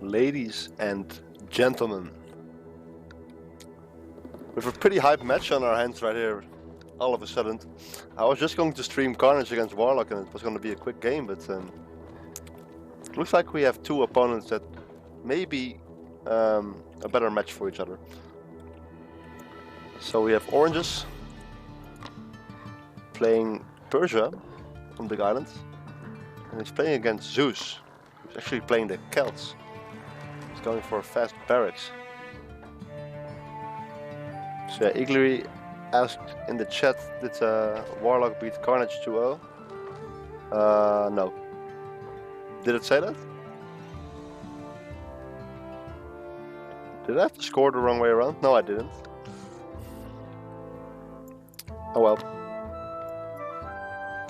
Ladies and gentlemen, we have a pretty hype match on our hands right here. All of a sudden, I was just going to stream Carnage against Warlock and it was going to be a quick game, but it looks like we have two opponents that may be a better match for each other. So we have Oranges playing Persia from the island, and he's playing against Zeus, who's actually playing the Celts. He's going for a fast barracks. So yeah, Iglery asked in the chat, did Warlock beat Carnage 2-0? No. Did it say that? Did I have to score the wrong way around? No, I didn't. Oh well.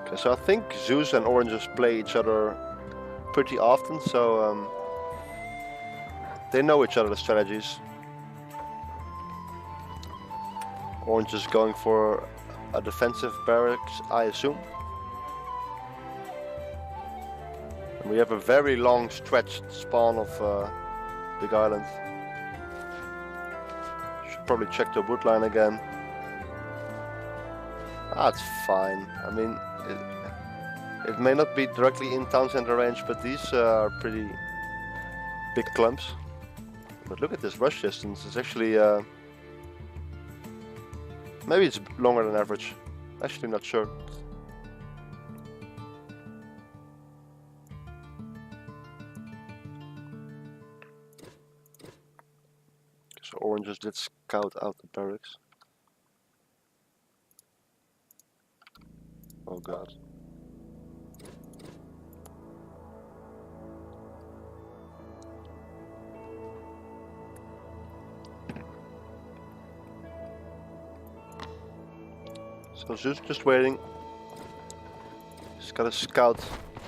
Okay, so I think Zeus and Oranges play each other pretty often, so they know each other's strategies. Orange is going for a defensive barracks, I assume. And we have a very long stretched spawn of Big Island. Should probably check the wood line again. That's fine. I mean, it may not be directly in town center range, but these are pretty big clumps. But look at this rush distance. It's actually maybe it's longer than average. Actually, not sure. So Oranges did scout out the barracks. Oh god. So Zeus just waiting. He's got a scout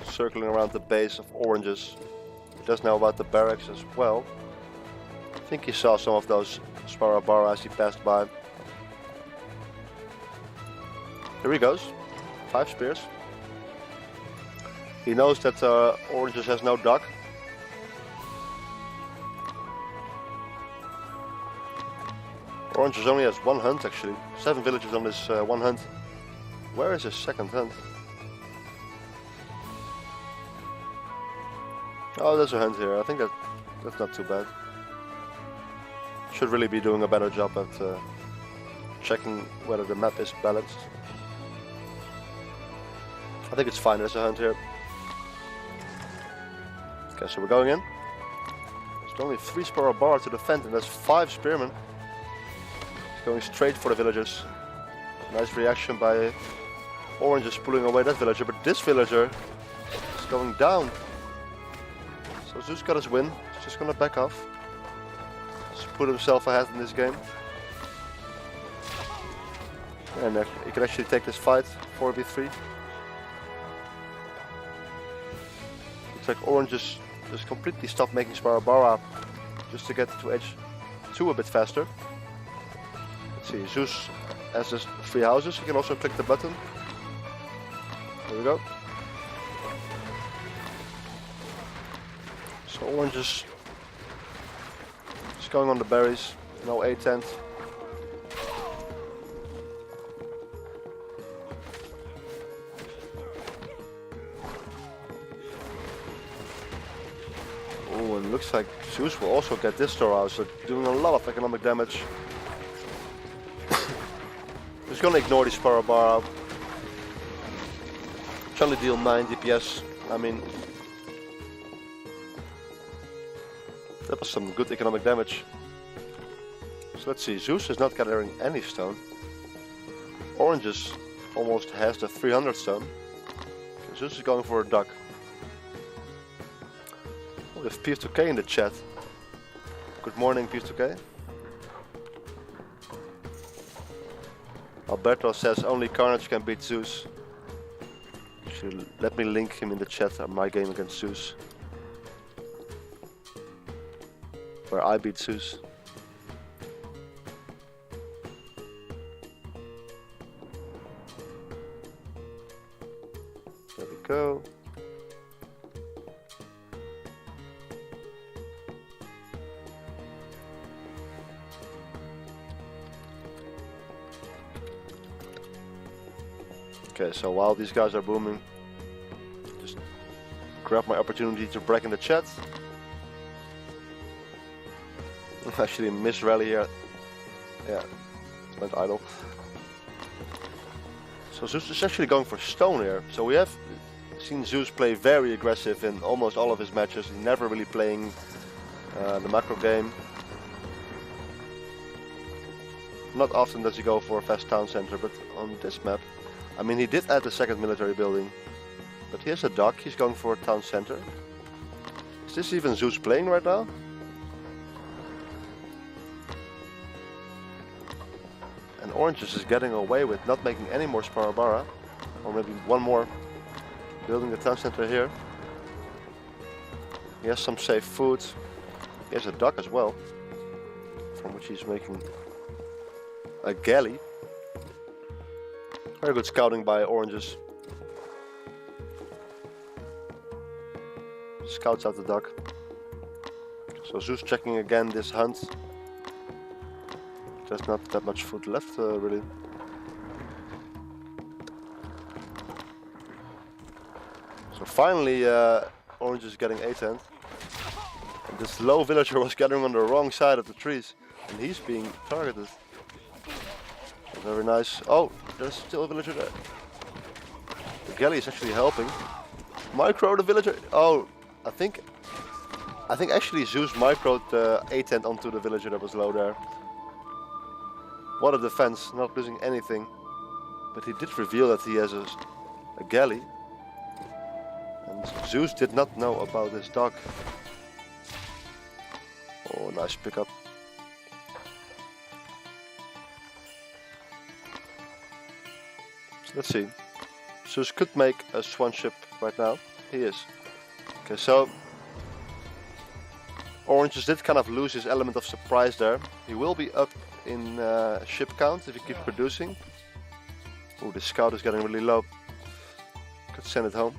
circling around the base of Oranges. He does know about the barracks as well. I think he saw some of those Sparabara as he passed by. Here he goes. 5 spears. He knows that Oranges has no dock. Oranges only has 1 hunt actually. 7 villagers on this 1 hunt. Where is his second hunt? Oh, there's a hunt here. I think that's not too bad. Should really be doing a better job at checking whether the map is balanced. I think it's fine, there's a hunt here. Okay, so we're going in. There's only 3 Sparabara to defend and there's 5 spearmen. He's going straight for the villagers. Nice reaction by Oranges pulling away that villager, but this villager is going down. So Zeus got his win. He's just gonna back off. Just put himself ahead in this game. And he can actually take this fight 4v3. Looks like Oranges just completely stopped making Sparabara just to get to edge 2 a bit faster. Let's see, Zeus has just 3 houses. He can also click the button. There we go. So Oranges is going on the berries. No A tent. Oh, and looks like Zeus will also get this storehouse, so doing a lot of economic damage. Just gonna ignore the Sparabara. Should only deal 9 DPS. I mean, that was some good economic damage. So let's see, Zeus is not gathering any stone. Oranges almost has the 300 stone. Okay, Zeus is going for a duck. Oh, we have P2K in the chat. Good morning, P2K. Alberto says only Carnage can beat Zeus. Actually, let me link him in the chat on my game against Zeus, where I beat Zeus. There we go. Okay, so while these guys are booming, just grab my opportunity to break in the chat. Actually, miss rally here. Yeah, it went idle. So Zeus is actually going for stone here. So we have seen Zeus play very aggressive in almost all of his matches. He's never really playing the macro game. Not often does he go for a fast town center, but on this map, I mean, he did add the second military building. But here's a dock, he's going for a town center. Is this even Zeus playing right now? And Oranges is getting away with not making any more Sparabara. Or maybe one more. Building the town center here. He has some safe food. He has a dock as well. From which he's making a galley. Very good scouting by Oranges. Scouts out the dock. So Zeus checking again this hunt. There's not that much food left, really. So finally, Orange is getting 8-10. And this low villager was gathering on the wrong side of the trees. And he's being targeted. Very nice. Oh, there's still a villager there. The galley is actually helping. Micro the villager. Oh, I think actually Zeus microed the 8-10 onto the villager that was low there. What a defense, not losing anything. But he did reveal that he has a galley. And Zeus did not know about this dock. Oh, nice pickup. So let's see. Zeus could make a swan ship right now. He is. Okay, so Oranges did kind of lose his element of surprise there. He will be up in ship count if he keeps producing. Oh, the scout is getting really low. Could send it home.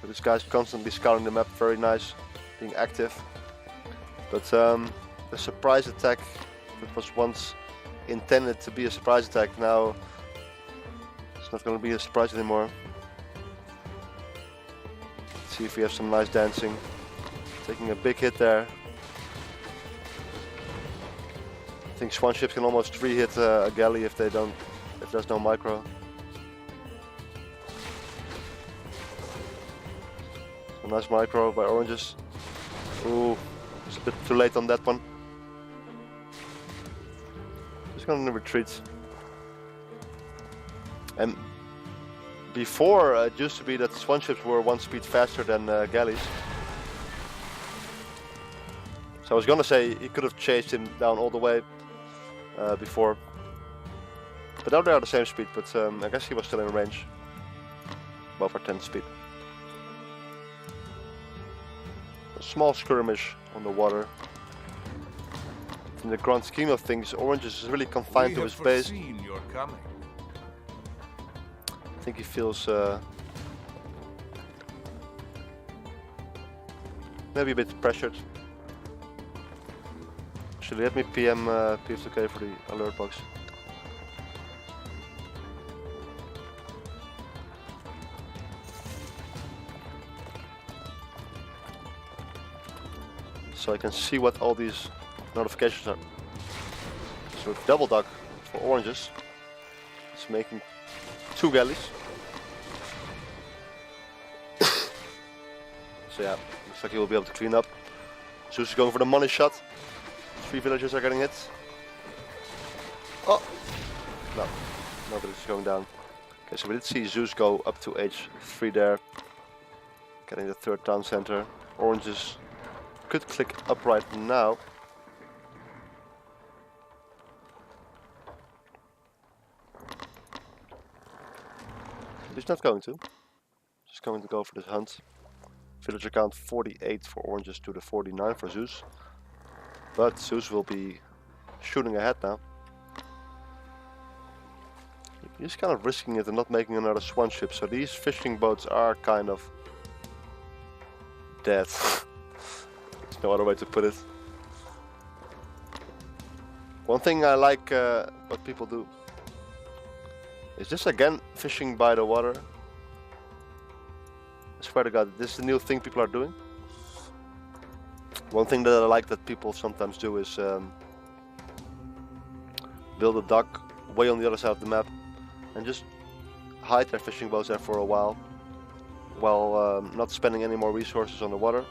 So this guy's constantly scouting the map, very nice, being active. But the surprise attack that was once intended to be a surprise attack, now it's not going to be a surprise anymore. Let's see if we have some nice dancing. Taking a big hit there. I think swan ships can almost 3-hit a galley if there's no micro. So nice micro by Oranges. Ooh, it's a bit too late on that one. Just gonna retreat. And before it used to be that swan ships were 1 speed faster than galleys. So I was gonna say he could have chased him down all the way before. But now they are the same speed, but I guess he was still in range. Both are 10 speed. A small skirmish on the water. In the grand scheme of things, Oranges is really confined to his base. Your coming. I think he feels maybe a bit pressured. Actually, let me PM PF2K for the alert box. So I can see what all these notifications are. So double dock for Oranges. It's making 2 galleys. So yeah, looks like he will be able to clean up. Zeus is going for the money shot. 3 villagers are getting hit. Oh! No, nobody is going down. Okay, so we did see Zeus go up to H3 there. Getting the 3rd town center. Oranges could click up right now. He's not going to. Just going to go for this hunt. Villager count 48 for Oranges to the 49 for Zeus. But Zeus will be shooting ahead now. He's kind of risking it and not making another swan ship. So these fishing boats are kind of dead. There's no other way to put it. One thing I like what people do Is this again fishing by the water? I swear to God, this is the new thing people are doing. One thing that I like that people sometimes do is build a dock way on the other side of the map and just hide their fishing boats there for a while not spending any more resources on the water.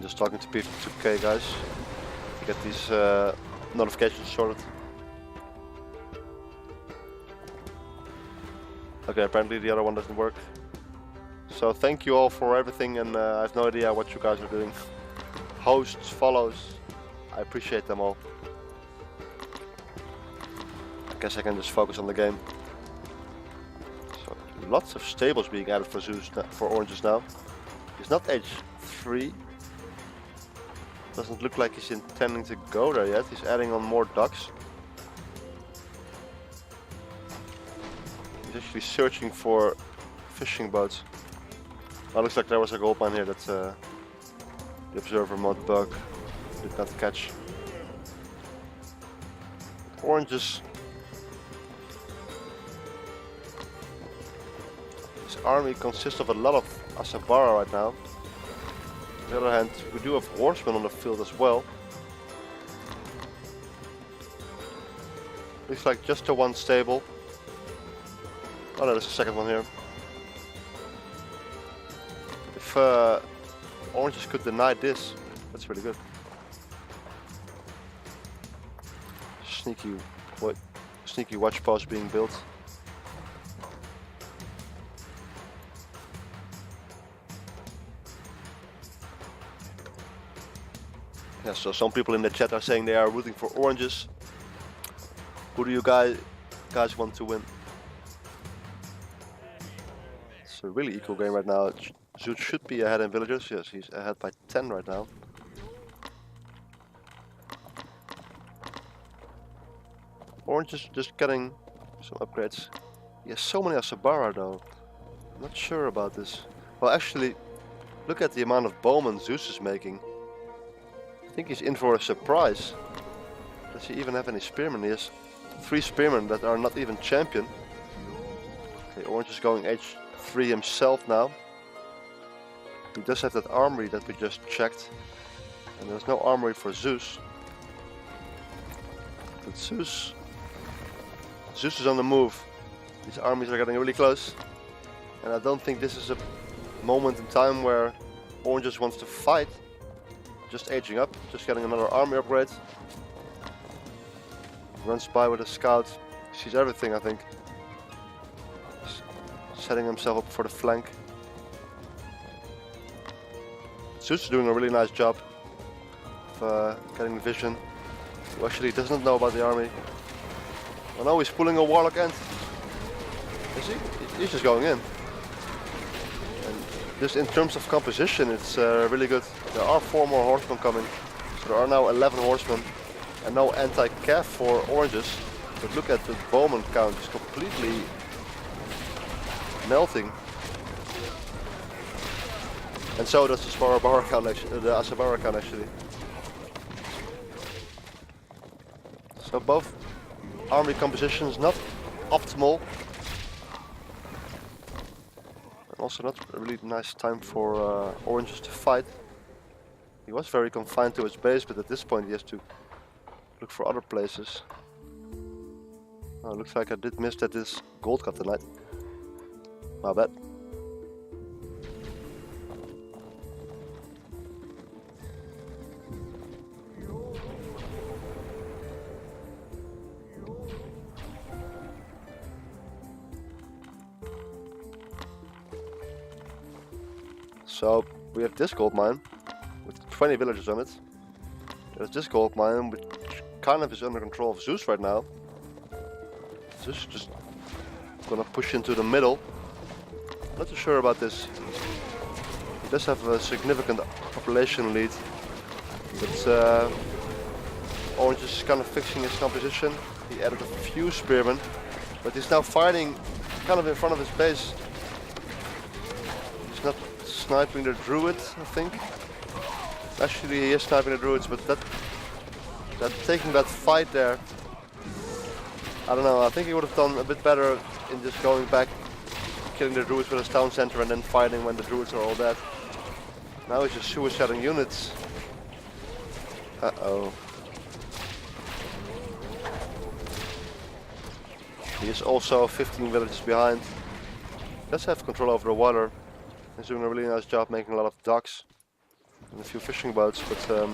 Just talking to people, 2K guys, to get these notifications sorted. Okay, apparently the other one doesn't work. So thank you all for everything, and I have no idea what you guys are doing. Hosts, follows, I appreciate them all. I guess I can just focus on the game. So lots of stables being added for Zeus, for oranges now. He's not age 3. Doesn't look like he's intending to go there yet. He's adding on more ducks. He's actually searching for fishing boats. Oh, looks like there was a gold mine here that the observer mod bug did not catch. Oranges. His army consists of a lot of Asabara right now. On the other hand, we do have horsemen on the field as well. Looks like just the one stable. Oh no, there's a second one here. If oranges could deny this, that's really good. Sneaky watch post being built. Yeah, so some people in the chat are saying they are rooting for oranges. Who do you guys want to win? It's a really equal game right now. Zeus should be ahead in villagers. Yes, he's ahead by 10 right now. Orange is just getting some upgrades. He has so many Asabara though. I'm not sure about this. Well, actually, look at the amount of bowmen Zeus is making. I think he's in for a surprise. Does he even have any spearmen? He has 3 spearmen that are not even champion. Okay, Orange is going H3 himself now. He does have that armory that we just checked. And there's no armory for Zeus. But Zeus is on the move. These armies are getting really close. And I don't think this is a moment in time where Orange wants to fight. Just aging up, just getting another army upgrade. Runs by with a scout, sees everything I think. Setting himself up for the flank. Zeus is doing a really nice job of getting the vision. Who actually doesn't know about the army. Oh no, he's pulling a warlock end. Is he? He's just going in. Just in terms of composition, it's really good. There are 4 more horsemen coming, so there are now 11 horsemen, and no anti-cav for oranges. But look at the bowman count; it's completely melting. And so does the Asabara count actually. So both army compositions not optimal. Also not a really nice time for oranges to fight. He was very confined to his base, but at this point he has to look for other places. Oh, looks like I did miss that this gold got tonight. My bad. So we have this gold mine with 20 villagers on it. There's this gold mine which kind of is under control of Zeus right now. Zeus is just gonna push into the middle. Not too sure about this. He does have a significant population lead, but Orange is kind of fixing his composition. He added a few spearmen, but he's now fighting kind of in front of his base. sniping the druid, I think. Actually, he is sniping the druids, but taking that fight there, I don't know. I think he would have done a bit better in just going back, killing the druids with his town center, and then fighting when the druids are all dead. Now he's just suiciding units. Uh-oh. He is also 15 villages behind. Does have control over the water. He's doing a really nice job making a lot of docks and a few fishing boats, but I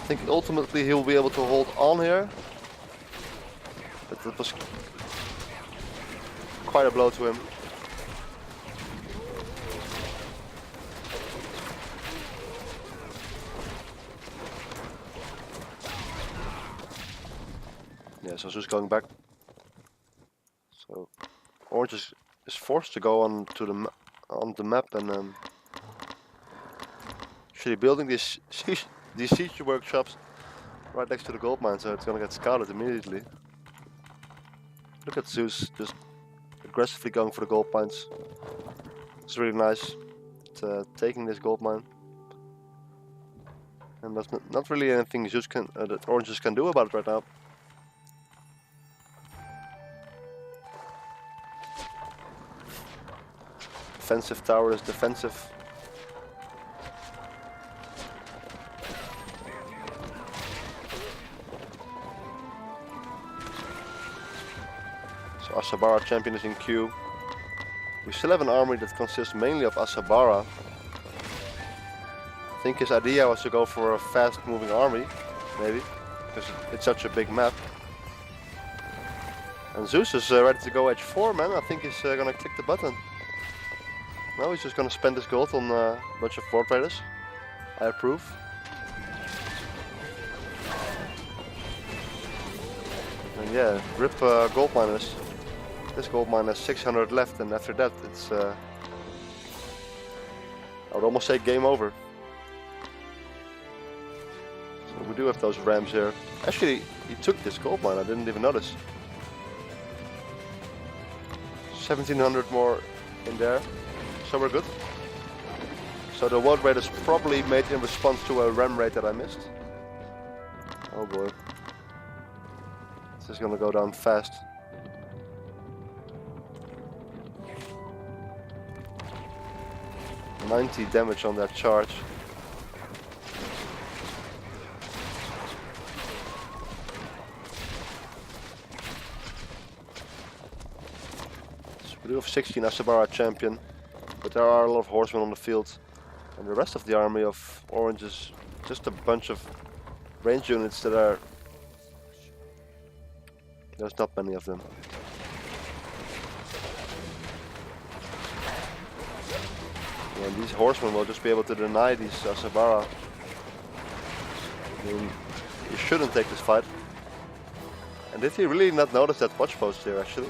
think ultimately he'll be able to hold on here. But it was quite a blow to him. Yeah, so just going back. So Orange is forced to go on the map and actually building these siege workshops right next to the gold mine, so it's gonna get scouted immediately. Look at Zeus just aggressively going for the gold mines. It's really nice. It's, taking this gold mine, and there's not really anything Zeus that Oranges can do about it right now. Defensive tower is defensive. So Asabara champion is in queue. We still have an army that consists mainly of Asabara. I think his idea was to go for a fast moving army, maybe, because it's such a big map. And Zeus is ready to go H4, man. I think he's gonna click the button. Now he's just gonna spend his gold on a bunch of board raiders. I approve. And yeah, rip gold miners. This gold mine has 600 left, and after that it's I would almost say game over. So we do have those rams here. Actually, he took this gold mine, I didn't even notice. 1700 more in there. So we're good. So the world raid is probably made in response to a ram raid that I missed. Oh boy. This is gonna go down fast. $90 damage on that charge. So we do have 16 Asabara champion. But there are a lot of horsemen on the field, and the rest of the army of Orange is just a bunch of range units that are... There's not many of them. And these horsemen will just be able to deny these Asabara. I mean, you shouldn't take this fight. And did he really not notice that watch post here, actually?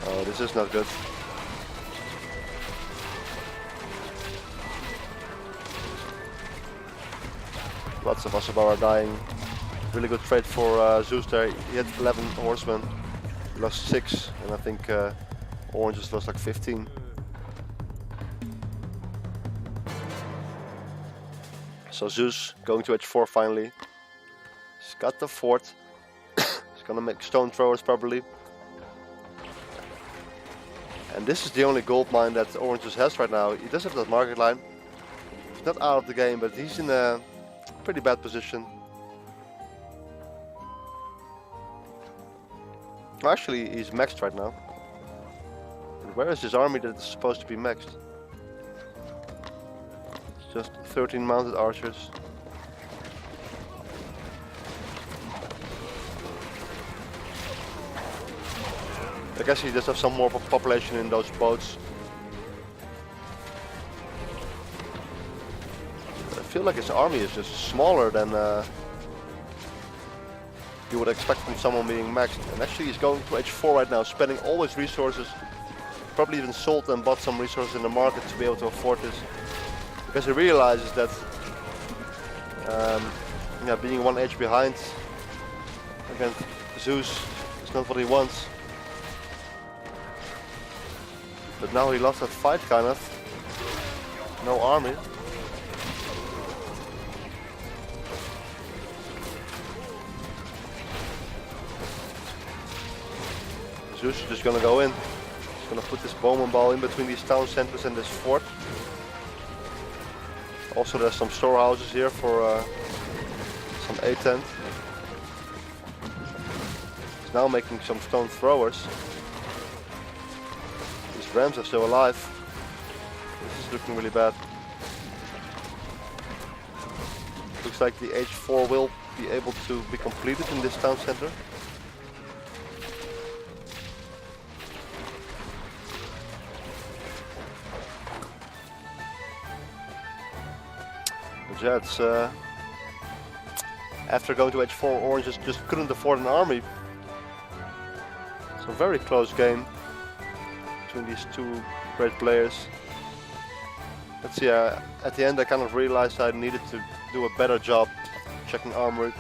Oh, this is not good. Lots of Asabara dying. Really good trade for Zeus there. He had 11 horsemen. He lost 6, and I think Orange just lost like 15. So Zeus going to H4 finally. He's got the fort. He's gonna make stone throwers probably. And this is the only gold mine that Oranges has right now. He does have that market line. He's not out of the game, but he's in a pretty bad position. Actually, he's maxed right now. And where is his army that is supposed to be maxed? It's just 13 mounted archers. I guess he does have some more population in those boats. I feel like his army is just smaller than you would expect from someone being maxed. And actually he's going to H4 right now, spending all his resources. Probably even sold and bought some resources in the market to be able to afford this. Because he realizes that yeah, being 1 H behind against Zeus is not what he wants. But now he lost that fight, kind of. No army. Zeus is just gonna go in. He's gonna put this bowman ball in between these town centers and this fort. Also, there's some storehouses here for some A-10. He's now making some stone throwers. These rams are still alive. This is looking really bad. Looks like the H4 will be able to be completed in this town center. But yeah, it's after going to H4, Orange just couldn't afford an army. It's a very close game between these two great players. Let's see, at the end I kind of realized I needed to do a better job checking armory.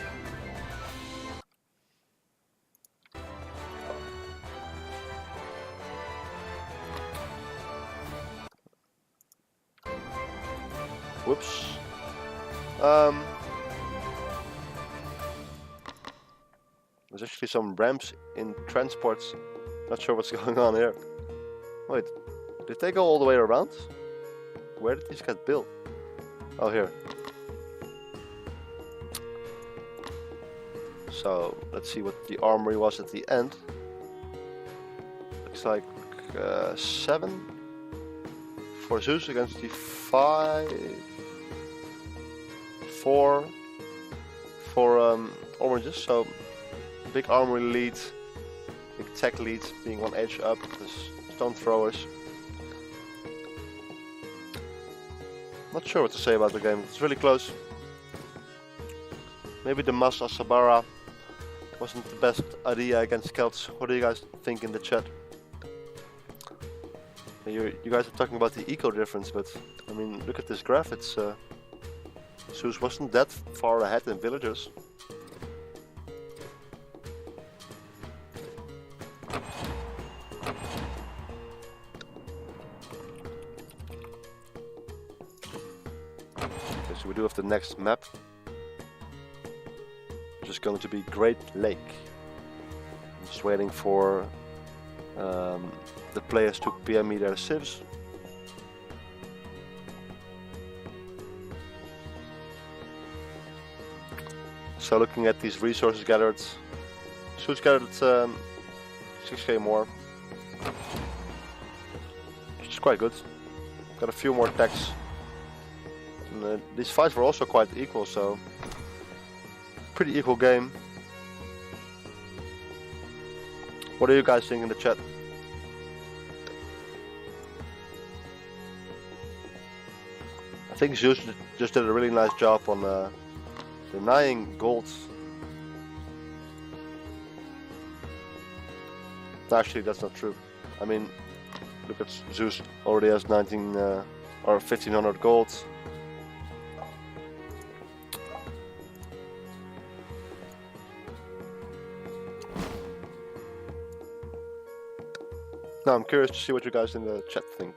Whoops. There's actually some ramps in transports. Not sure what's going on here. Wait, did they go all the way around? Where did these get built? Oh, here. So let's see what the armory was at the end. Looks like 7 for Zeus against the 5, 4 for Oranges. So big armory lead, big tech lead, being 1 edge up. There's stone throwers. Not sure what to say about the game. It's really close. Maybe the Mas Asabara wasn't the best idea against Celts. What do you guys think in the chat? You guys are talking about the eco difference, but I mean, look at this graph. It's Zeus wasn't that far ahead in villagers. Okay, so we do have the next map, which is going to be Great Lake. I'm just waiting for the players to PM me their civs. So looking at these resources gathered, Zeus gathered 6k more, which is quite good. Got a few more techs. And, these fights were also quite equal, so pretty equal game. What do you guys think in the chat? I think Zeus just did a really nice job on denying gold. Actually, that's not true. I mean, look at Zeus already has 19 or 1500 gold. Now I'm curious to see what you guys in the chat think.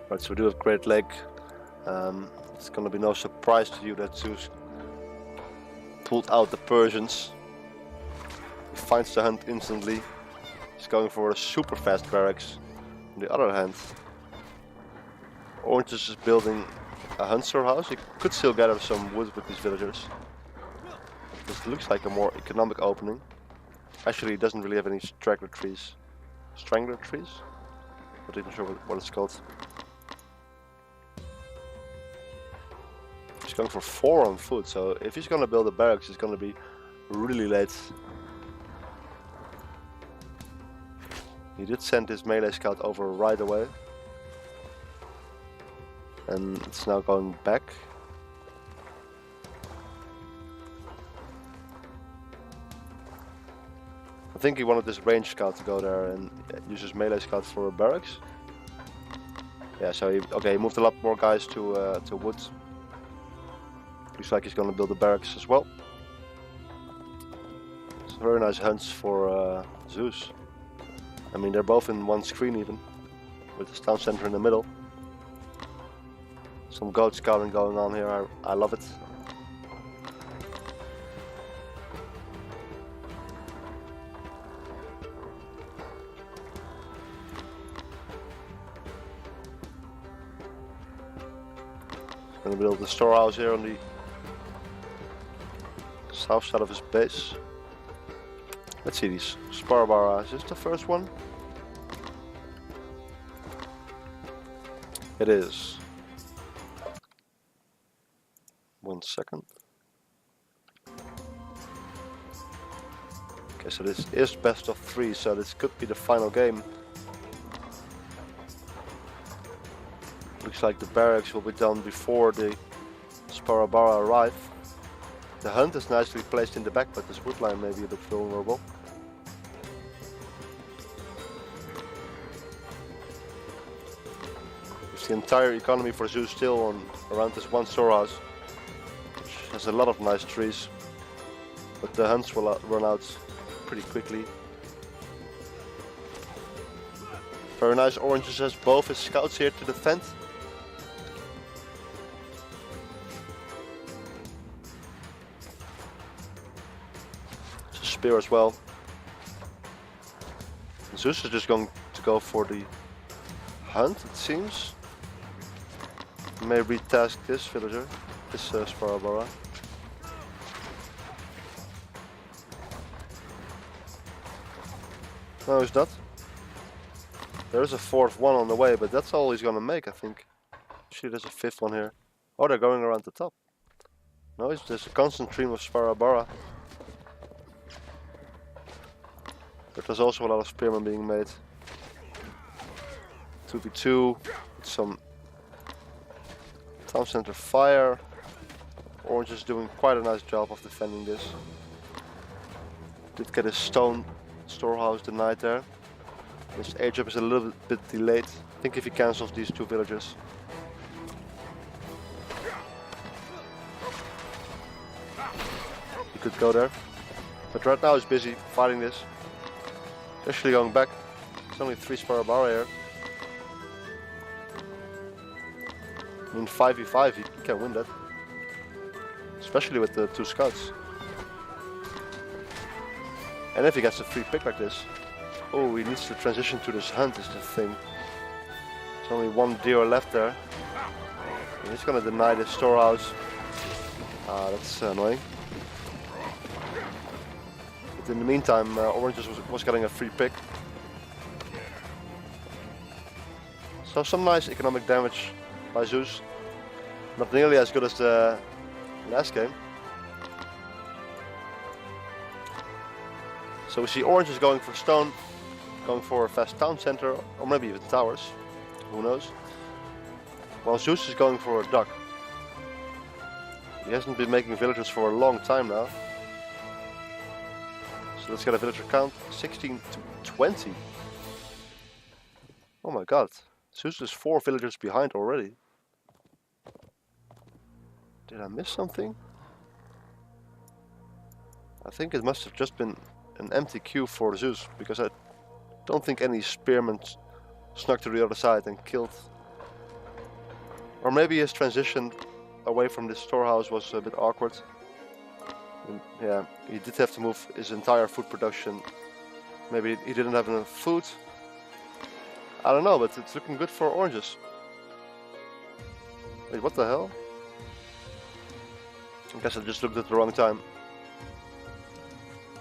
Right, so we do have Great Lake. It's gonna be no surprise to you that Zeus pulled out the Persians. He finds the hunt instantly. He's going for a super fast barracks. On the other hand, Orange is building a hunt storehouse. He could still gather some wood with these villagers. This looks like a more economic opening. Actually, it doesn't really have any straggler trees. Strangler trees? Not even sure what it's called. He's going for 4 on foot, so if he's gonna build a barracks, it's gonna be really late. He did send his melee scout over right away. And it's now going back. I think he wanted this range scout to go there and use his melee scout for a barracks. Yeah, so he moved a lot more guys to woods. Looks like he's gonna build a barracks as well. It's very nice hunts for Zeus. I mean, they're both in one screen even, with this town center in the middle. Some goat scouting going on here, I love it. Gonna build the storehouse here on the south side of his base. Let's see these Sparabara. Is this the first one? It is. 1 second. Okay, so this is best of 3, so this could be the final game. Looks like the barracks will be done before the Sparabara arrive. The hunt is nicely placed in the back, but this wood line may be a bit vulnerable. It's the entire economy for Zeus still on around this one storehouse, which has a lot of nice trees, but the hunts will run out pretty quickly. Very nice. Oranges has both his scouts here to defend. Spear as well. Zeus is just going to go for the hunt, it seems. May retask this villager, this Sparabara. No, he's not. There is a 4th one on the way, but that's all he's gonna make, I think. Actually, there's a 5th one here. Oh, they're going around the top. No, there's a constant stream of Sparabara. But there's also a lot of spearmen being made. 2v2, with some town center fire. Orange is doing quite a nice job of defending this. Did get his stone storehouse denied there. His age up is a little bit delayed. I think if he cancels these 2 villages. He could go there. But right now he's busy fighting this. Actually going back. It's only 3 Sparabara here. In 5v5 he can win that. Especially with the 2 scouts. And if he gets a free pick like this. Oh, he needs to transition to this hunt is the thing. There's only 1 deer left there. And he's gonna deny this storehouse. Ah, that's annoying. But in the meantime, Orange was getting a free pick. So some nice economic damage by Zeus. Not nearly as good as the last game. So we see Orange is going for stone, going for a fast town center, or maybe even towers, who knows. While Zeus is going for a duck. He hasn't been making villagers for a long time now. So let's get a villager count, 16 to 20. Oh my god, Zeus is 4 villagers behind already. Did I miss something? I think it must have just been an empty queue for Zeus, because I don't think any spearmen snuck to the other side and killed Or maybe his transition away from this storehouse was a bit awkward. And yeah, he did have to move his entire food production. Maybe he didn't have enough food. I don't know, but it's looking good for oranges. Wait, what the hell? I guess I just looked at the wrong time.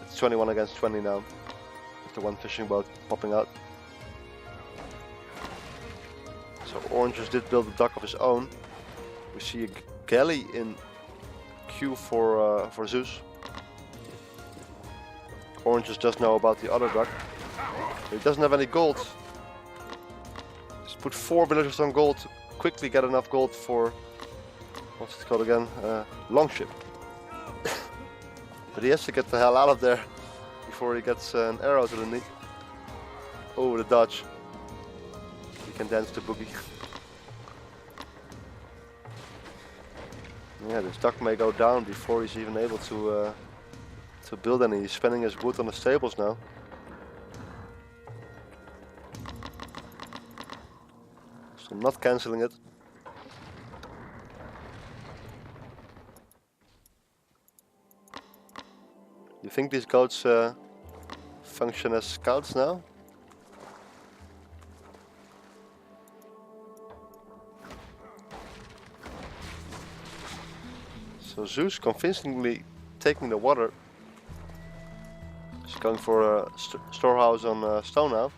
It's 21 against 20 now. With the one fishing boat popping out. So oranges did build a dock of his own. We see a galley in queue for Zeus. Oranges does know about the other dock. He doesn't have any gold. Just put 4 villagers on gold to quickly get enough gold for, what's it called again? Longship. But he has to get the hell out of there before he gets an arrow to the knee. Oh, the dodge. He can dance to boogie. Yeah, this duck may go down before he's even able to build any. He's spending his wood on the stables now. So I'm not cancelling it. You think these goats function as scouts now? So Zeus convincingly taking the water. He's going for a storehouse on stone now.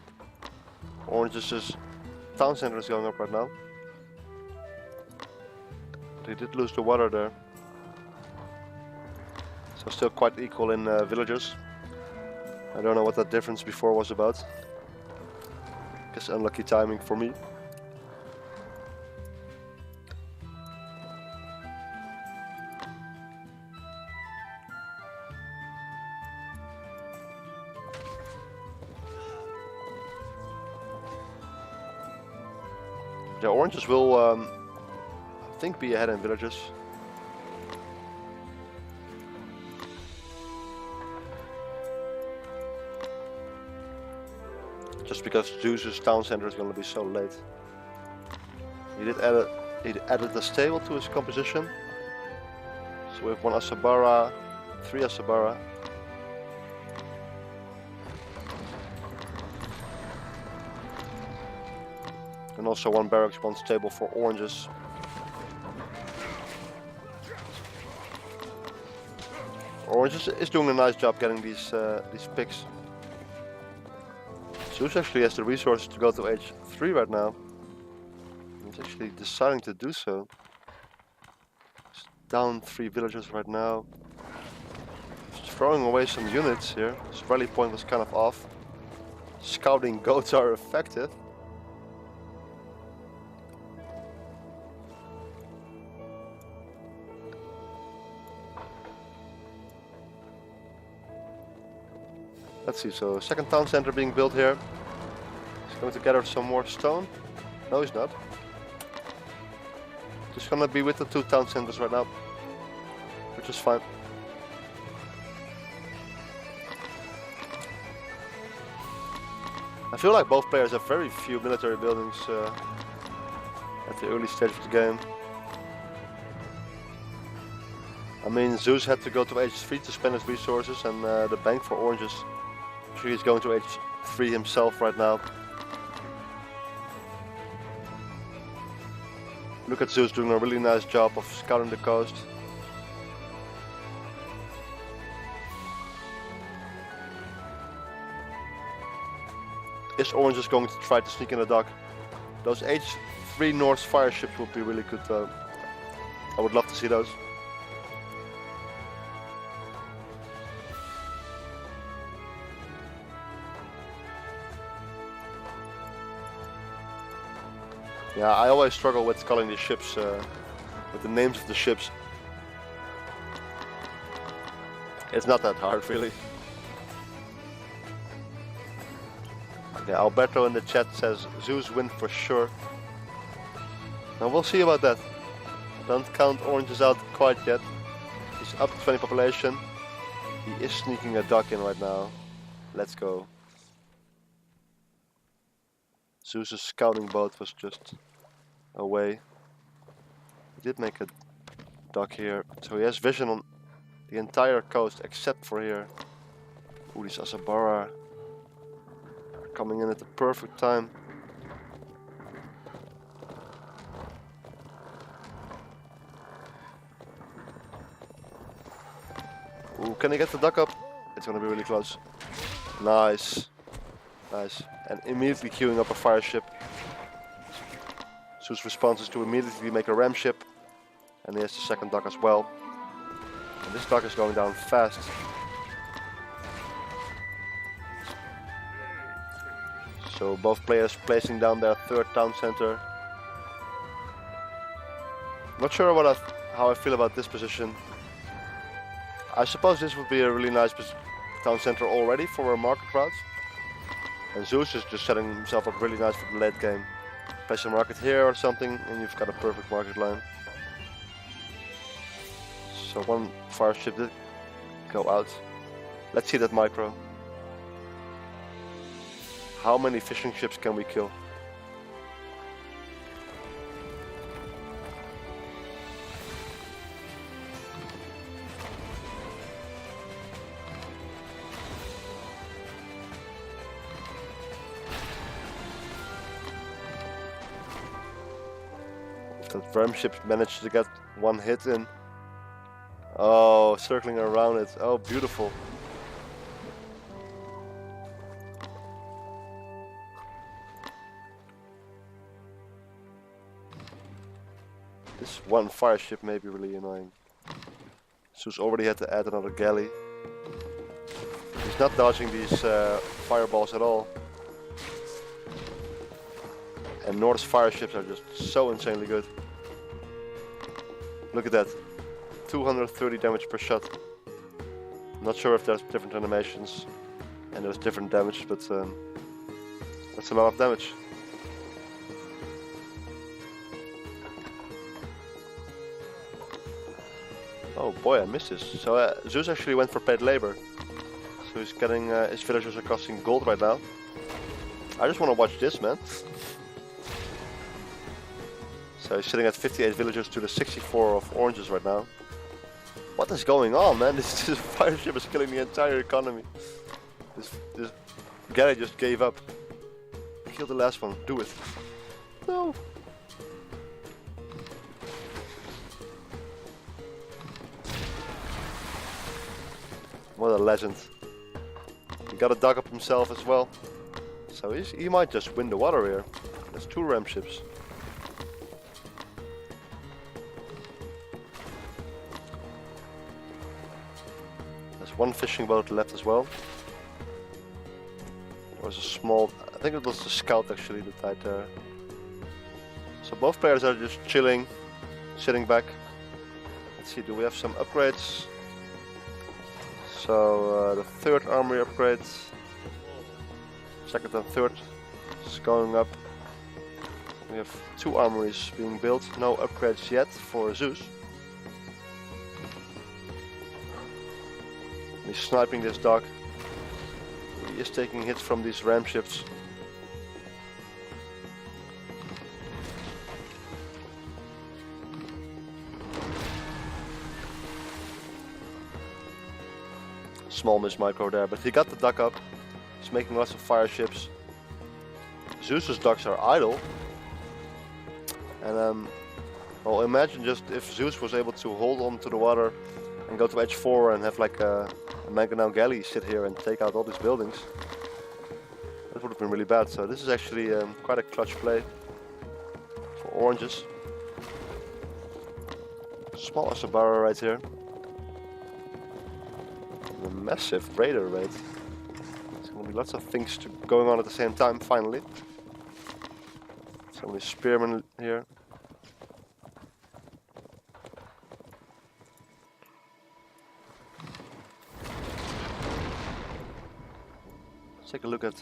Orange's town center is going up right now. But he did lose the water there. So still quite equal in villagers. I don't know what that difference before was about. Guess unlucky timing for me. The oranges will, I think, be ahead in villagers. Just because Zeus's town center is going to be so late. He added a stable to his composition. So we have 1 Asabara, 3 Asabara. And also 1 barracks, 1 stable for oranges. Oranges is doing a nice job getting these picks. Zeus actually has the resources to go to age 3 right now. He's actually deciding to do so. He's down 3 villagers right now. He's throwing away some units here. His rally point was kind of off. Scouting goats are effective. Let's see, so second town center being built here. He's going to gather some more stone. No, he's not. Just gonna be with the 2 town centers right now, which is fine. I feel like both players have very few military buildings at the early stage of the game. I mean, Zeus had to go to age 3 to spend his resources, and the bank for oranges. He's going to age 3 himself right now. Look at Zeus doing a really nice job of scouting the coast. Is Orange going to try to sneak in the dock? Those H3 Norse fire ships would be really good though. I would love to see those. Yeah, I always struggle with calling these ships, with the names of the ships. It's not that hard, really. Okay, Alberto in the chat says Zeus win for sure. Now we'll see about that. Don't count oranges out quite yet. He's up to 20 population. He is sneaking a duck in right now. Let's go. Zeus's scouting boat was just away. He did make a dock here, so he has vision on the entire coast except for here. Ooh, these Asabara are coming in at the perfect time. Ooh, can he get the dock up? It's gonna be really close. Nice. Nice. And immediately queuing up a fire ship. Zeus' response is to immediately make a ram ship. And he has the second dock as well. And this dock is going down fast. So both players placing down their third town center. Not sure how I feel about this position. I suppose this would be a really nice town center already for a market route. And Zeus is just setting himself up really nice for the late game. Place a market here or something and you've got a perfect market line. So one fire ship did go out. Let's see that micro. How many fishing ships can we kill? That ram ship managed to get one hit in. Oh, circling around it. Oh, beautiful. This one fire ship may be really annoying. Zeus already had to add another galley. He's not dodging these fireballs at all. And North's fire ships are just so insanely good. Look at that. 230 damage per shot. Not sure if there's different animations and there's different damage, but that's a lot of damage. Oh boy, I missed this. So Zeus actually went for paid labor. So he's getting, his villagers are costing gold right now. I just want to watch this, man. So he's sitting at 58 villagers to the 64 of oranges right now. What is going on, man? This fire ship is killing the entire economy. This galley just gave up. Kill the last one. Do it. No. What a legend. He got a dock up himself as well. So he might just win the water here. There's two ram ships. One fishing boat left as well. There was a small, I think it was the scout actually that died there. So both players are just chilling, sitting back. Let's see, do we have some upgrades? So the third armory upgrade, second and third is going up. We have two armories being built, no upgrades yet for Zeus. He's sniping this dock. He is taking hits from these ram ships. Small miss micro there, but he got the dock up. He's making lots of fire ships. Zeus's docks are idle. And well, imagine just if Zeus was able to hold on to the water and go to H4 and have like a Mangonel galley sit here and take out all these buildings. That would have been really bad. So this is actually quite a clutch play for oranges. Small Asabara right here. And a massive raider raid. There's going to be lots of things going on at the same time finally. So many spearmen here. Let's take a look at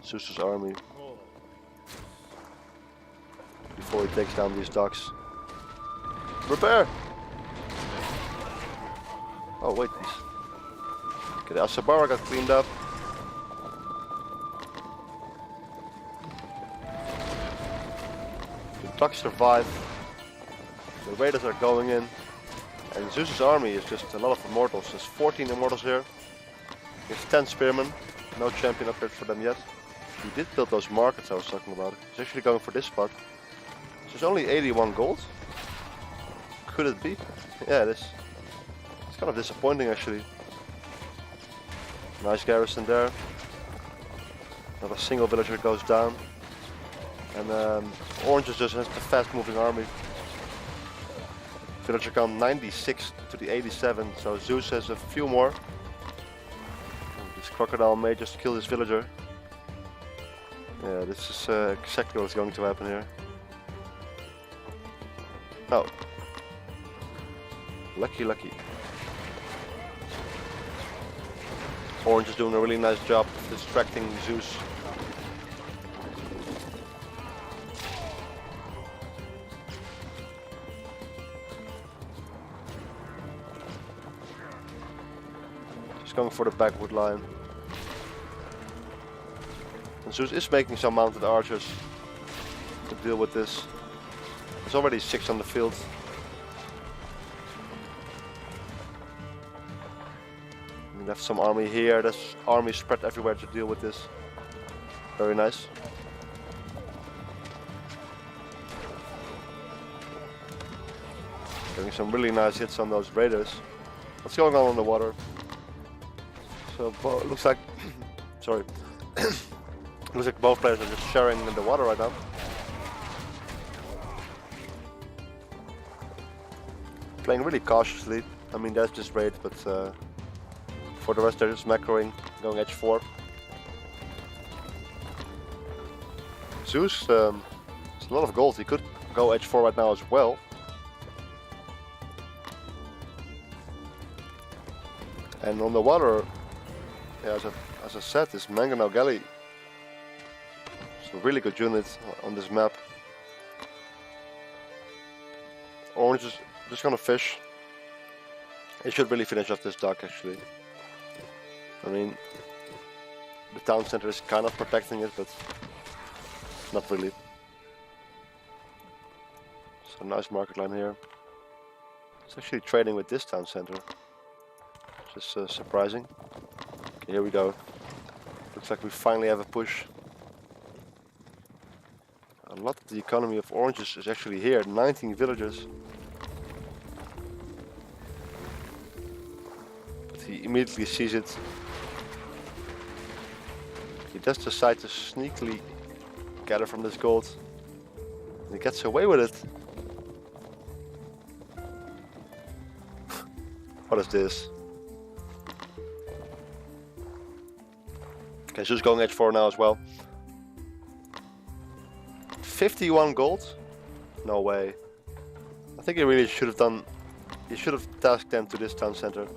Zeus's army before he takes down these docks. Repair! Oh wait, okay, the Asabara got cleaned up. The docks survive. The raiders are going in. And Zeus's army is just a lot of immortals. There's 14 immortals here. He has 10 spearmen. No champion upgrade for them yet. He did build those markets I was talking about. He's actually going for this spot. So there's only 81 gold. Could it be? Yeah, it is. It's kind of disappointing actually. Nice garrison there. Not a single villager goes down. And Orange just has the fast moving army. Villager count 96 to the 87, so Zeus has a few more. This crocodile may just kill this villager. Yeah, this is exactly what's going to happen here. Oh. Lucky, lucky. Orange is doing a really nice job of distracting Zeus. Just going for the backward line. And Zeus is making some mounted archers to deal with this. There's already 6 on the field. We have some army here. There's army spread everywhere to deal with this. Very nice. Getting some really nice hits on those raiders. What's going on the water? So looks like, sorry, looks like both players are just sharing in the water right now. Playing really cautiously. I mean, there's this raid, but for the rest they're just macroing, going edge 4. Zeus, it's a lot of gold. He could go edge 4 right now as well. And on the water, yeah, as I said, this Mangonel Galley is a really good unit on this map. Orange is just gonna fish. He should really finish off this dock actually. I mean, the town center is kind of protecting it, but not really. So nice market line here. It's actually trading with this town center, which is surprising. Okay, here we go. Looks like we finally have a push. A lot of the economy of Oranges is actually here, 19 villagers. But he immediately sees it. He does decide to sneakily gather from this gold. And he gets away with it. What is this? Okay, Zeus going edge 4 now as well. 51 gold? No way. I think he really should have done. He should have tasked them to this town center.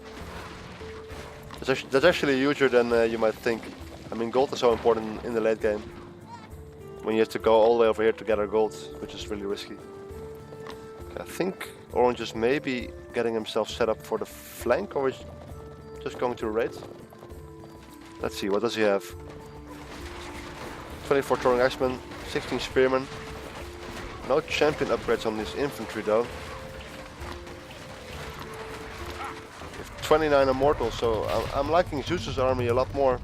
That's actually huger than you might think. I mean, gold is so important in the late game. When you have to go all the way over here to gather gold, which is really risky. Okay, I think Orange is maybe getting himself set up for the flank, or is just going to raid. Let's see, what does he have? 24 throwing axemen, 16 spearmen. No champion upgrades on this infantry though. 29 immortals, so I'm liking Zeus's army a lot more.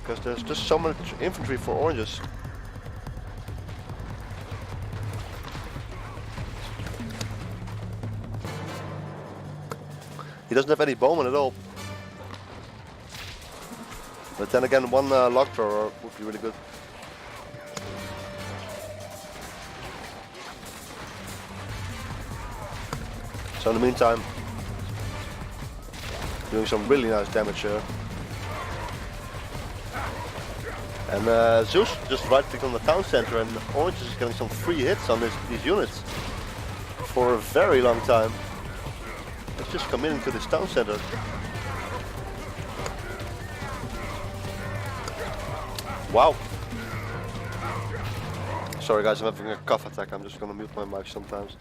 Because there's just so much infantry for Oranges. He doesn't have any bowmen at all. But then again, one log thrower would be really good. So in the meantime, doing some really nice damage here. And Zeus just right-clicked on the town center, and Orange is getting some free hits on these units for a very long time. Let's just come into this town center. Wow. Sorry guys, I'm having a cough attack. I'm just gonna mute my mic sometimes.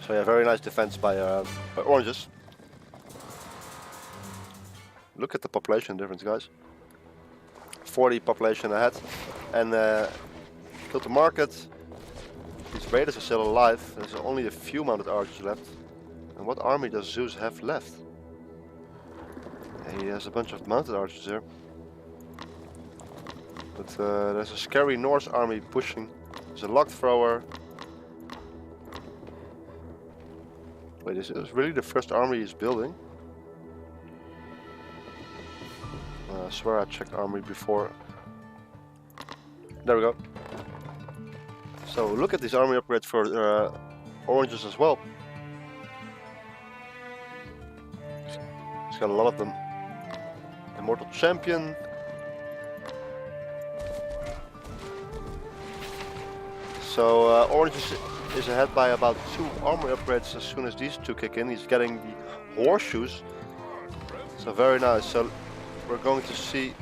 So yeah, very nice defense by oranges. Look at the population difference, guys. 40 population ahead. And killed the market. These raiders are still alive. There's only a few mounted archers left. And what army does Zeus have left? He has a bunch of mounted archers here. But there's a scary Norse army pushing. There's a log thrower. Wait, is this really the first army he's building? I swear I checked army before. There we go. So look at these army upgrades for oranges as well. He's got a lot of them. Immortal Champion. So orange is ahead by about 2 armor upgrades as soon as these 2 kick in. He's getting the horseshoes. So very nice. So we're going to see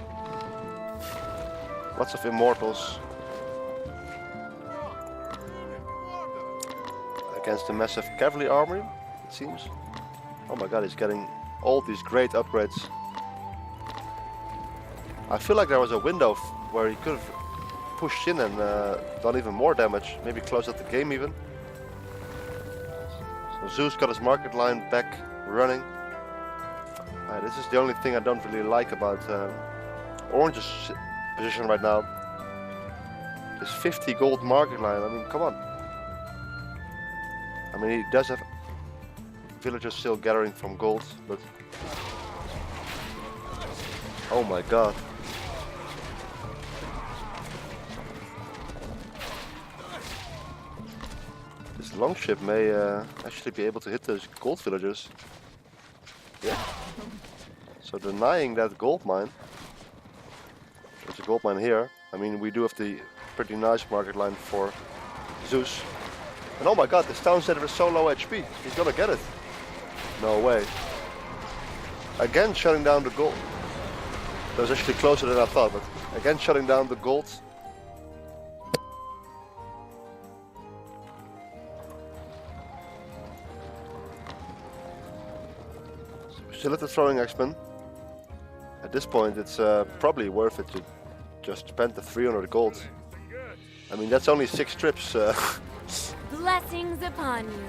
lots of immortals against the massive cavalry army, it seems. Oh my god, he's getting all these great upgrades. I feel like there was a window where he could have pushed in and done even more damage, maybe close out the game even. So Zeus got his market line back running. This is the only thing I don't really like about Orange's position right now. This 50 gold market line, I mean, come on. I mean, he does have villagers still gathering from gold, but... Oh my god. This longship may actually be able to hit those gold villagers. Yeah. So denying that gold mine. There's a gold mine here. I mean, we do have the pretty nice market line for Zeus. And oh my god, this town center is so low HP. He's gonna get it. No way. Again shutting down the gold. That was actually closer than I thought, but again shutting down the gold. Still at the throwing X-Men. At this point it's probably worth it to just spend the 300 gold. I mean, that's only 6 trips. Blessings upon you.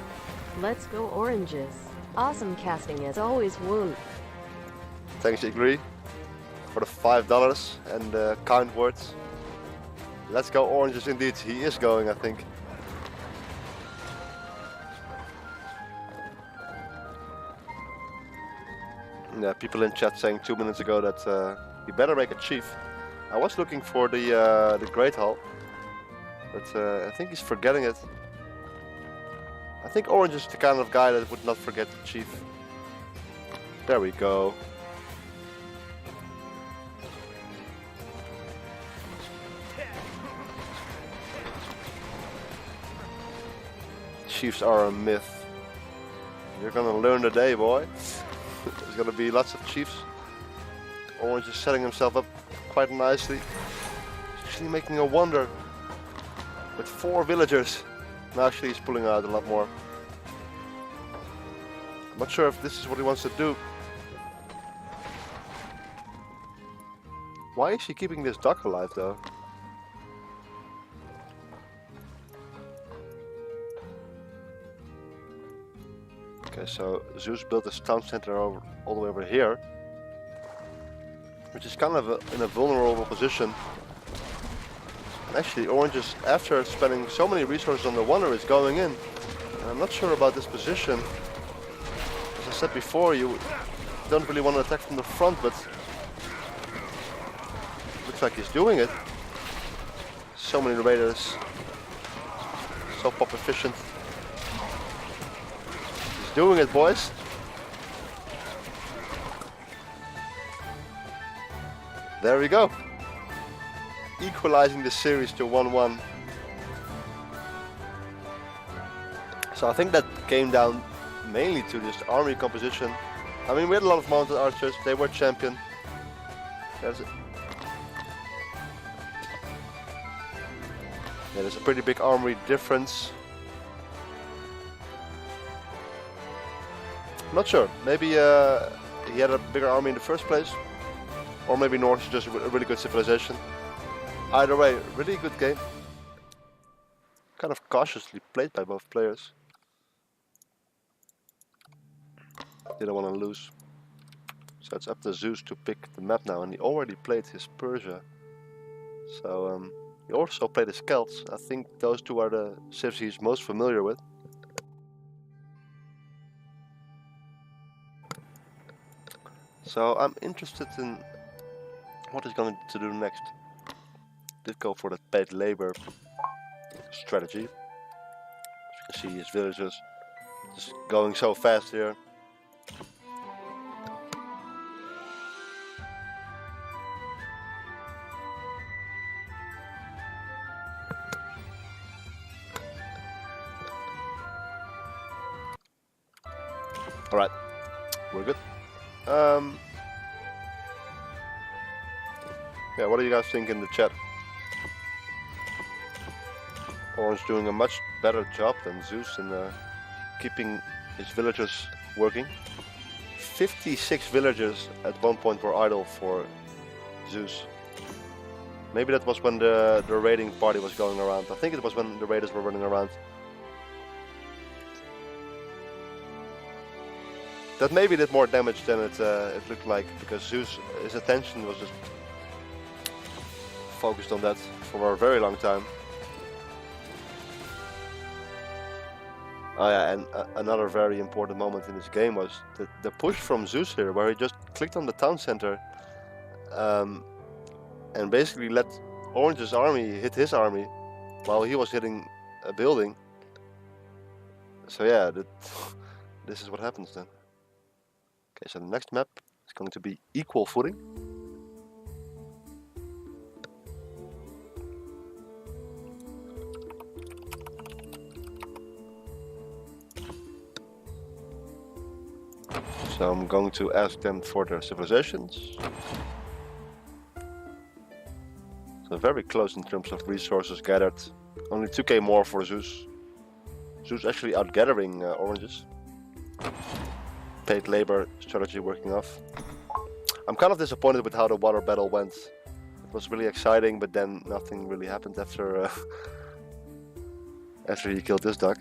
Let's go oranges. Awesome casting as always, Woot. Thanks, Igri, for the $5 and kind words. Let's go oranges indeed. He is going, I think. Yeah, people in chat saying 2 minutes ago that he better make a chief. I was looking for the Great Hall, but I think he's forgetting it. I think Orange is the kind of guy that would not forget the chief. There we go. Chiefs are a myth. You're gonna learn today, boy. There's gonna be lots of chiefs. Orange is setting himself up quite nicely. He's actually making a wonder with 4 villagers. Now actually he's pulling out a lot more. I'm not sure if this is what he wants to do. Why is he keeping this duck alive though? Okay, so Zeus built his town center all the way over here, which is kind of in a vulnerable position. And actually, Orange is, after spending so many resources on the Wonder, is going in. And I'm not sure about this position. As I said before, you don't really want to attack from the front, but looks like he's doing it. So many raiders, so pop efficient. Doing it, boys. There we go. Equalizing the series to 1-1. So I think that came down mainly to this army composition. I mean, we had a lot of mounted archers. They were champion. There's a pretty big armory difference. Not sure. Maybe he had a bigger army in the first place, or maybe North is just a really good civilization. Either way, really good game. Kind of cautiously played by both players. Didn't want to lose. So it's up to Zeus to pick the map now, and he already played his Persia. So he also played his Celts. I think those two are the civs he's most familiar with. So I'm interested in what he's going to do next. Did go for the paid labor strategy. As you can see, his villagers just going so fast here. Alright, we're good. Yeah, what do you guys think in the chat? Orange doing a much better job than Zeus in keeping his villagers working. 56 villagers at one point were idle for Zeus. Maybe that was when the raiding party was going around. I think it was when the raiders were running around. That maybe did more damage than it looked like, because Zeus, his attention was just focused on that for a very long time. Oh yeah, and another very important moment in this game was the push from Zeus here, where he just clicked on the town center and basically let Orange's army hit his army while he was hitting a building. So yeah, this is what happens then. Okay, so the next map is going to be equal footing. So I'm going to ask them for their civilizations. So very close in terms of resources gathered. Only 2k more for Zeus. Zeus actually outgathering Oranges. Paid labor strategy working off. I'm kind of disappointed with how the water battle went. It was really exciting, but then nothing really happened after after he killed this duck.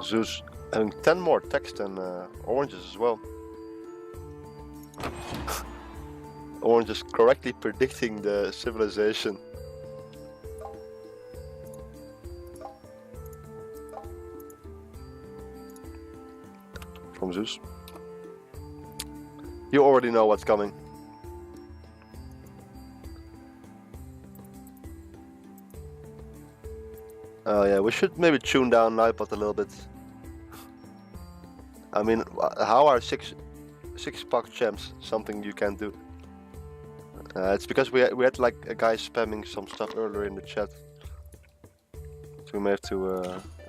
Zeus having 10 more techs than Oranges as well. Orange is correctly predicting the civilization. From Zeus. You already know what's coming. Oh yeah, we should maybe tune down Nightbot a little bit. I mean, how are six POC champs something you can do? It's because we had like a guy spamming some stuff earlier in the chat. So we may have to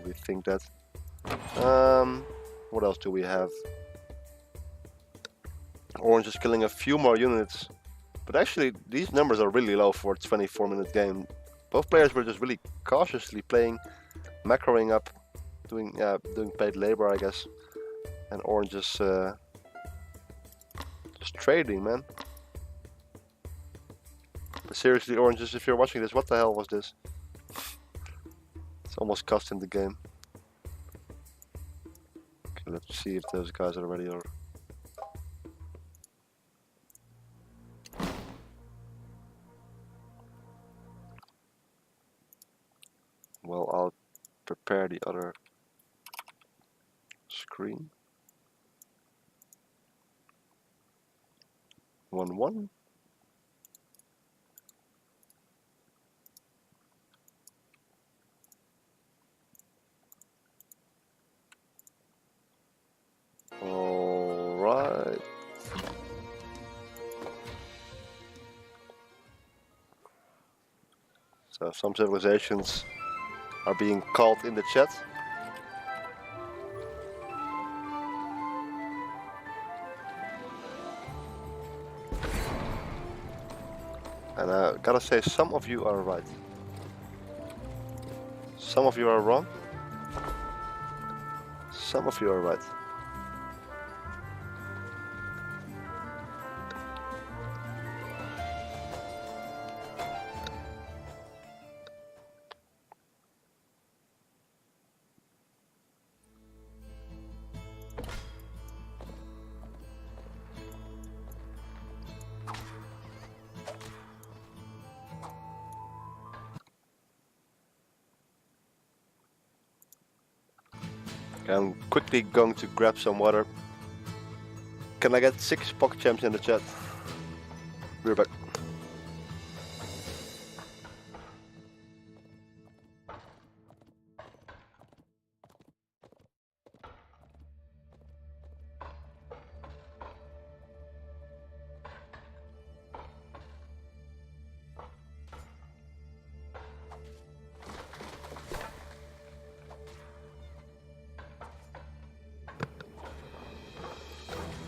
rethink that. What else do we have? Orange is killing a few more units. But actually, these numbers are really low for a 24-minute game. Both players were just really cautiously playing, macroing up, doing paid labor, I guess. And Orange is just trading, man. But seriously, Oranges, if you're watching this, what the hell was this? It's almost cost him the game. Okay, let's see if those guys are ready or... Well, I'll prepare the other screen. 1-1. All right. So some civilizations are being called in the chat. And I gotta say, some of you are right. Some of you are wrong. Some of you are right. I'm quickly going to grab some water. Can I get 6 pocket champs in the chat? We're back.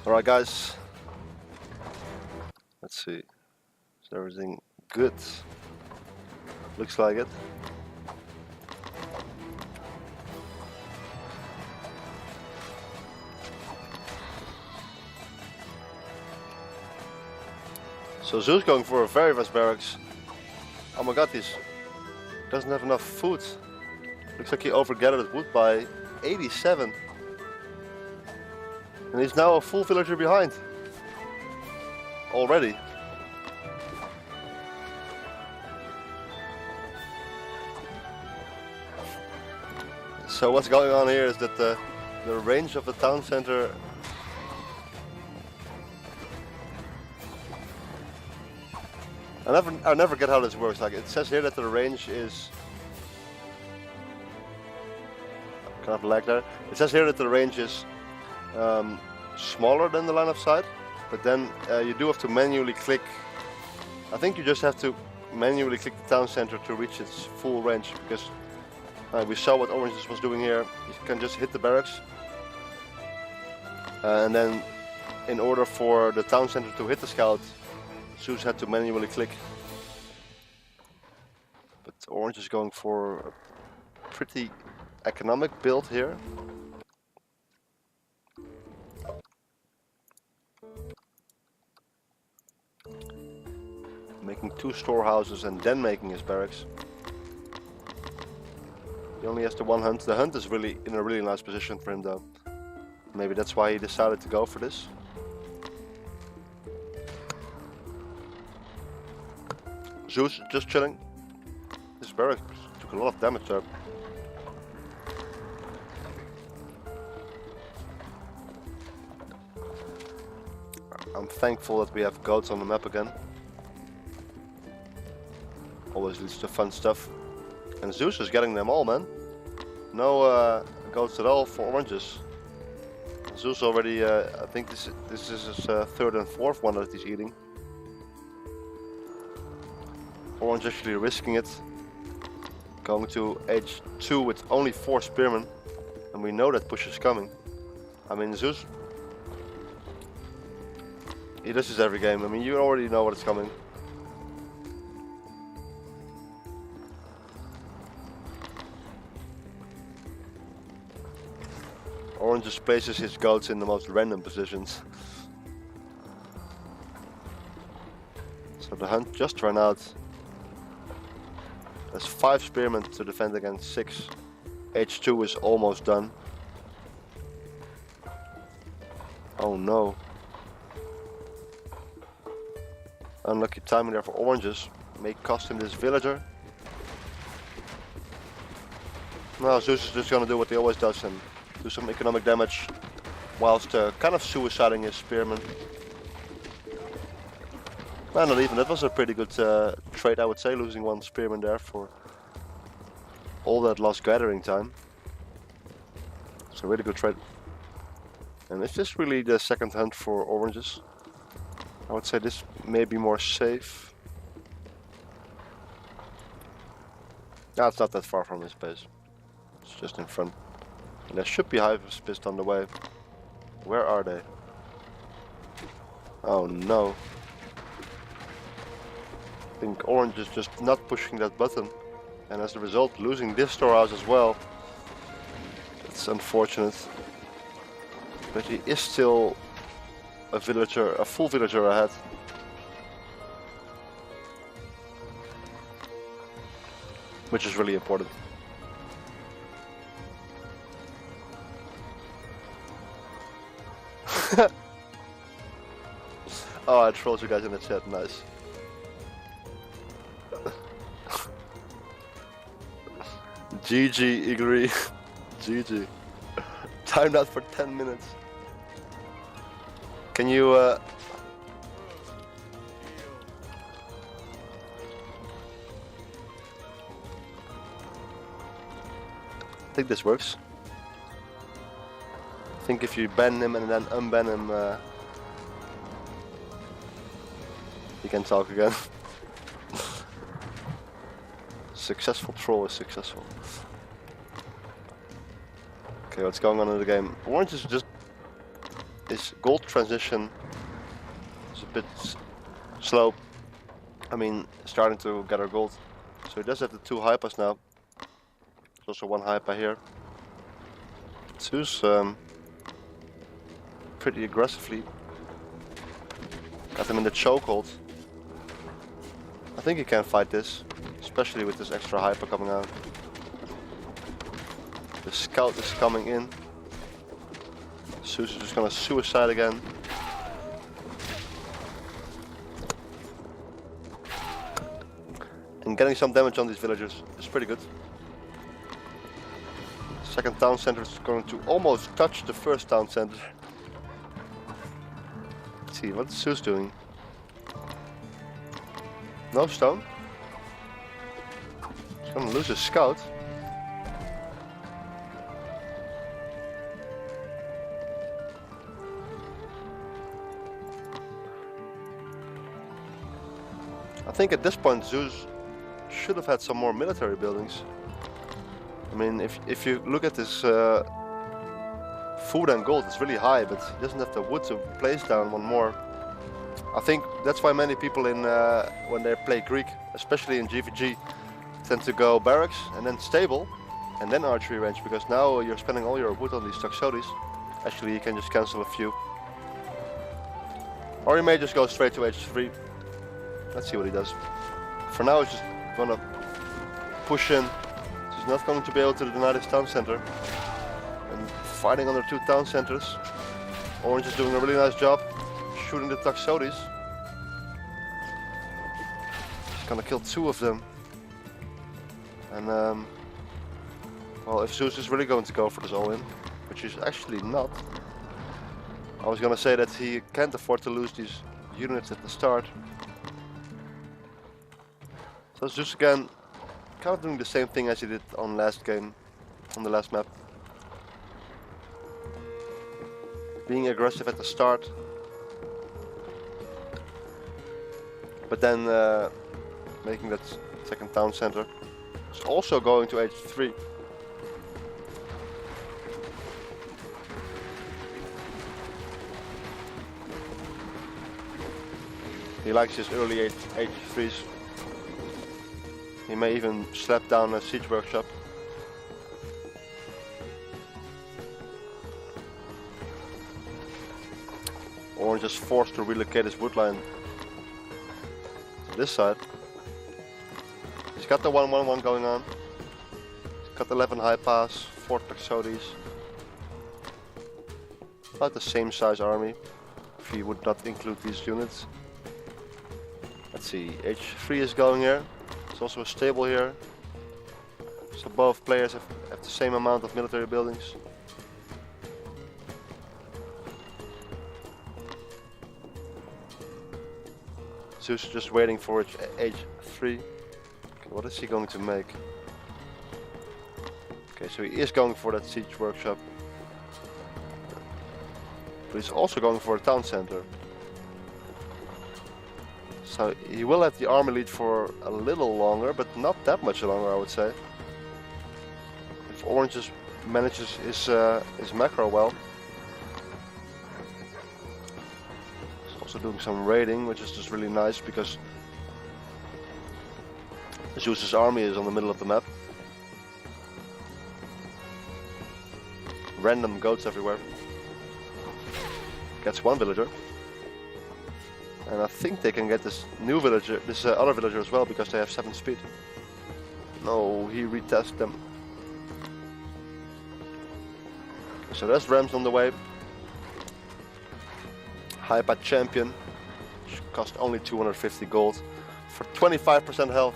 Alright guys, let's see, is everything good? Looks like it. So Zeus going for a very vast barracks. Oh my god, he doesn't have enough food. Looks like he overgathered wood by 87. And he's now a full villager behind. Already. So what's going on here is that the range of the town center I never get how this works. Like it says here that the range is kind of lag there. It says here that the range is smaller than the line of sight, but then you do have to manually click. I think you just have to manually click the town center to reach its full range, because we saw what Oranges was doing here. You can just hit the barracks, and then in order for the town center to hit the scout, Zeus had to manually click. But Orange is going for a pretty economic build here. Making 2 storehouses and then making his barracks. He only has the 1 hunt. The hunt is really in a really nice position for him though. Maybe that's why he decided to go for this. Zeus just chilling. This barrack took a lot of damage there. I'm thankful that we have goats on the map again. Always leads to fun stuff. And Zeus is getting them all, man. No goats at all for Oranges. Zeus already, I think this is his 3rd and 4th one that he's eating. Orange actually risking it. Going to H2 with only 4 spearmen. And we know that push is coming. I mean, Zeus, he does this every game. I mean, you already know what is coming. Orange just places his goats in the most random positions. So the hunt just ran out. There's 5 spearmen to defend against 6. H2 is almost done. Oh no. Unlucky timing there for Oranges. May cost him this villager. Now Zeus is just gonna do what he always does and do some economic damage whilst kind of suiciding his spearmen. Well, not even. That was a pretty good trade, I would say, losing 1 spearman there for all that lost gathering time. It's a really good trade. And is this really the 2nd hunt for Oranges? I would say this may be more safe. No, it's not that far from his base. It's just in front. And there should be Hyperspist on the way. Where are they? Oh no. I think Orange is just not pushing that button, and as a result losing this storehouse as well. It's unfortunate, but he is still a full villager ahead. Which is really important. Oh, I trolled you guys in the chat, nice. GG, agree. GG. Timed out for 10 minutes. Can you I think this works. I think if you ban him and then unban him, he can talk again. Successful troll is successful. Okay, what's going on in the game? Orange is just... his gold transition is a bit slow. I mean, starting to gather gold. So he does have the 2 hypas now. There's also 1 hypa here. Zeus pretty aggressively got him in the chokehold. I think he can fight this, especially with this extra hyper coming out. The scout is coming in. Zeus is just gonna suicide again. And getting some damage on these villagers is pretty good. Second town center is going to almost touch the first town center. Let's see, what is Zeus doing? No stone? He's gonna lose his scout. I think at this point Zeus should have had some more military buildings. I mean, if you look at this food and gold, it's really high, but he doesn't have the wood to place down 1 more. I think that's why many people in when they play Greek, especially in GVG, tend to go barracks and then stable and then archery range, because now you're spending all your wood on these Toxotes. Actually, you can just cancel a few. Or you may just go straight to H3. Let's see what he does. For now, he's just gonna push in. He's not going to be able to deny this town center. And fighting under 2 town centers. Orange is doing a really nice job shooting the Toxotes. He's gonna kill 2 of them. And well, if Zeus is really going to go for this all-in, which he's actually not. I was gonna say that he can't afford to lose these units at the start. So Zeus again, kind of doing the same thing as he did on last game, on the last map. Being aggressive at the start, but then making that second town center. It's also going to H3. He likes his early H3s. He may even slap down a siege workshop. Orange is forced to relocate his wood line to this side. He's got the 1-1-1 going on. He's got 11 high pass, 4 Toxotes. About the same size army, if he would not include these units. Let's see, H3 is going here. There's also a stable here. So both players have the same amount of military buildings. Zeus is just waiting for H3. Okay, what is he going to make? Okay, so he is going for that siege workshop. But he's also going for a town center. So he will have the army lead for a little longer, but not that much longer, I would say. If Orange just manages his macro well. He's also doing some raiding, which is just really nice, because Zeus's army is on the middle of the map. Random goats everywhere. Gets one villager. And I think they can get this new villager, this other villager as well, because they have 7 speed. No, he retests them. So there's Rams on the way. Hyper champion, which cost only 250 gold for 25% health.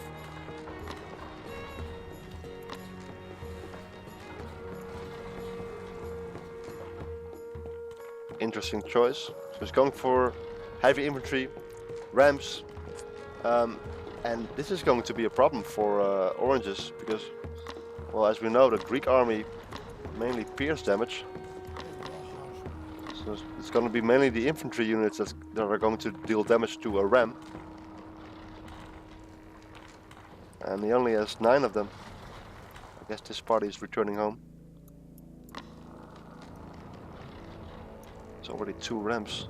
Interesting choice. So he's going for heavy infantry, Rams, and this is going to be a problem for Oranges because, well, as we know, the Greek army mainly pierce damage. So it's going to be mainly the infantry units that are going to deal damage to a Ram. And he only has 9 of them. I guess this party is returning home. It's already 2 Rams.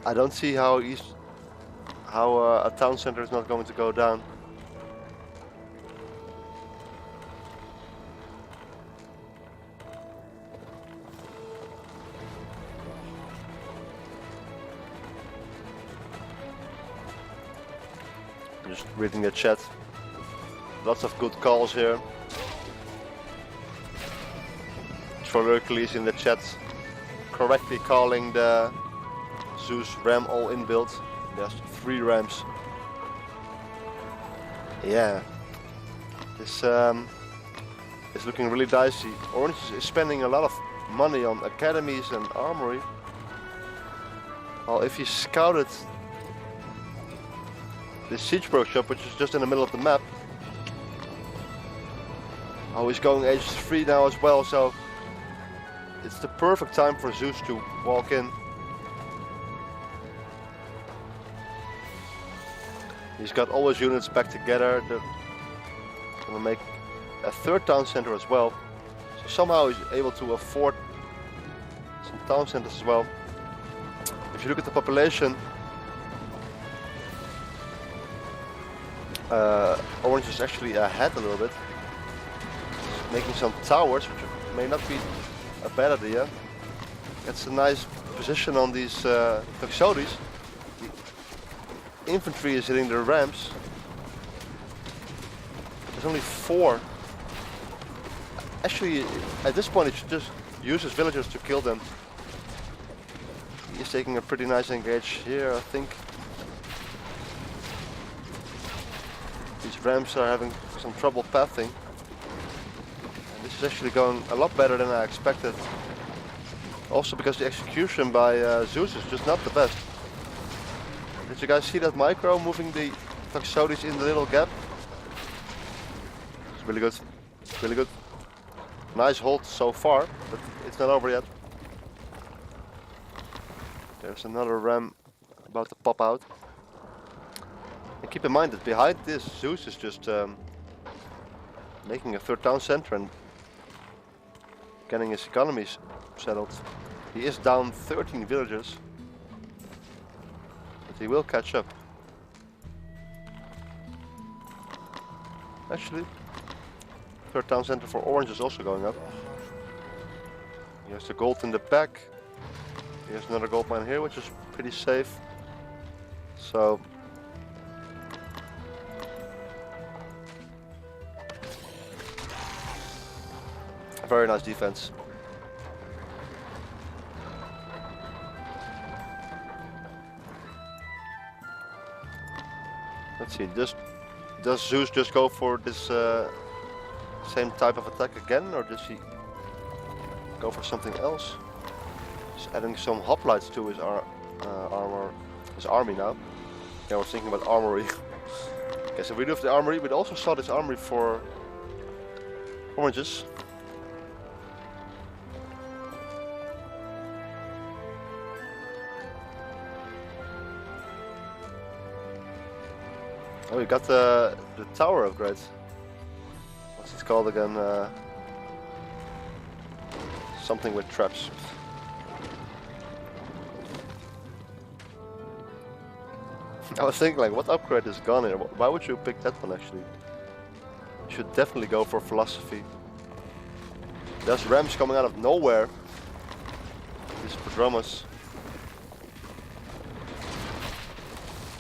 I don't see how a town center is not going to go down. Just reading the chat. Lots of good calls here. Hercules in the chat correctly calling the Zeus Ram all-in build. There's 3 Rams. Yeah, this is looking really dicey. Orange is spending a lot of money on academies and armory. Well, if he scouted the siege workshop, which is just in the middle of the map. Oh, he's going age 3 now as well, so it's the perfect time for Zeus to walk in. He's got all his units back together. They're gonna make a 3rd town center as well. So somehow he's able to afford some town centers as well. If you look at the population, Orange is actually ahead a little bit. He's making some towers, which may not be a bad idea. It's a nice position on these Toxotes. The infantry is hitting the Rams. There's only 4. Actually, at this point, he should just use his villagers to kill them. He's taking a pretty nice engage here, I think. These Rams are having some trouble pathing. And this is actually going a lot better than I expected. Also because the execution by Zeus is just not the best. Did you guys see that micro moving the Toxotes in the little gap? It's really good. Really good. Nice hold so far, but it's not over yet. There's another Ram about to pop out. And keep in mind that behind this, Zeus is just making a 3rd town center and getting his economies settled. He is down 13 villagers, but he will catch up. Actually, 3rd town center for Orange is also going up. He has the gold in the back. Here's another gold mine here, which is pretty safe. So very nice defense. Let's see, does Zeus just go for this same type of attack again, or does he go for something else? He's adding some hoplites to his his army now. Yeah, I was thinking about armory. Okay, so we do have the armory, but also saw this armory for Oranges. Oh, we got the tower upgrade. What's it called again? Something with traps. I was thinking, like, what upgrade is gone here? Why would you pick that one, actually? You should definitely go for philosophy. There's rams coming out of nowhere. These prodromos.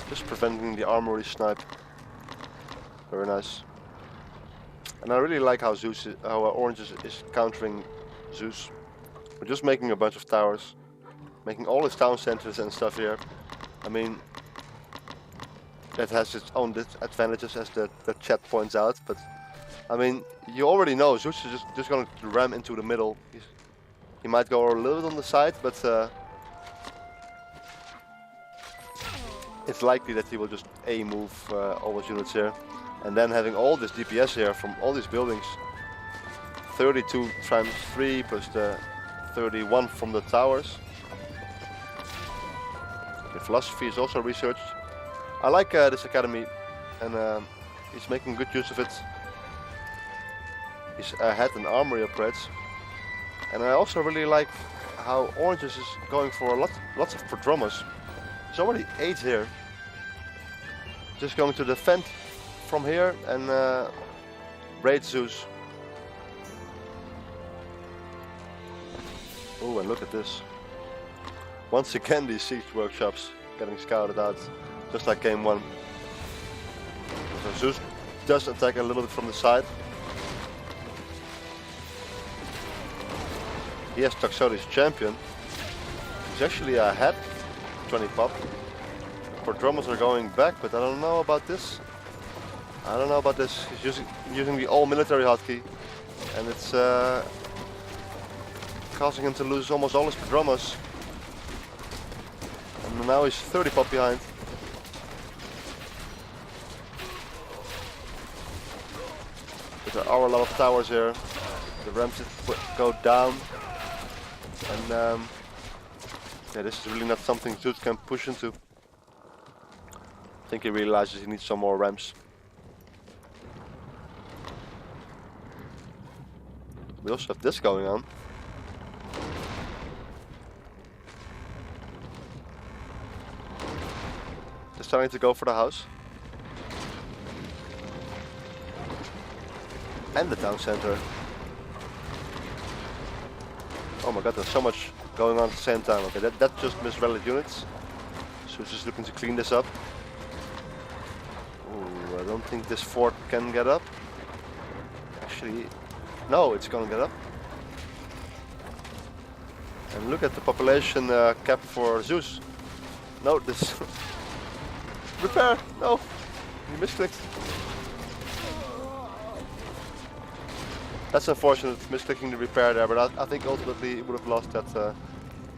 Just preventing the armory snipe. Very nice. And I really like how Orange is countering Zeus. We're just making a bunch of towers. Making all his town centers and stuff here. I mean, that has its own disadvantages, as the chat points out, but I mean, you already know Zeus is just going to ram into the middle. He might go a little bit on the side, but it's likely that he will just move all his units here. And then having all this DPS here from all these buildings. 32 times 3 plus the 31 from the towers. The philosophy is also researched. I like this academy, and he's making good use of it. He's had an armory upgrades, and I also really like how Orange is going for lots of prodromos. There's already 8 here. Just going to defend from here and raid Zeus. Oh, and look at this. Once again, these siege workshops getting scouted out. Just like game 1. So Zeus does attack a little bit from the side. He has Toxotes champion. He's actually ahead. 20 pop. Prodromos are going back, but I don't know about this. I don't know about this. He's using the all military hotkey, and it's causing him to lose almost all his Prodromos. And now he's 30 pop behind. There are a lot of towers here. The rams go down, and yeah, this is really not something Zeus can push into. I think he realizes he needs some more rams. We also have this going on. They're starting to go for the house. And the town center. Oh my god, there's so much going on at the same time. Okay, that just misrallied units. So it's just looking to clean this up. Ooh, I don't think this fort can get up. Actually, no, it's gonna get up. And look at the population cap for Zeus. No, this... Repair! No! You misclicked. That's unfortunate, misclicking the repair there, but I think ultimately he would have lost that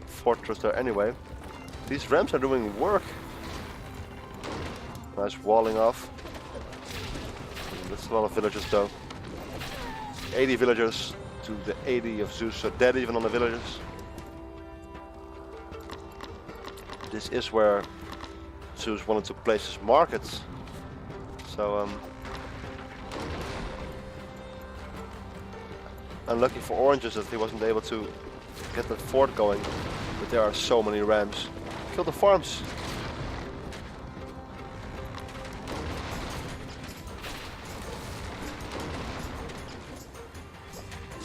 fortress there anyway. These rams are doing work. Nice walling off. That's a lot of villagers though. 80 villagers to the 80 of Zeus, so dead even on the villagers. This is where Zeus wanted to place his markets. So unlucky for Oranges that he wasn't able to get that fort going, but there are so many rams. Kill the farms.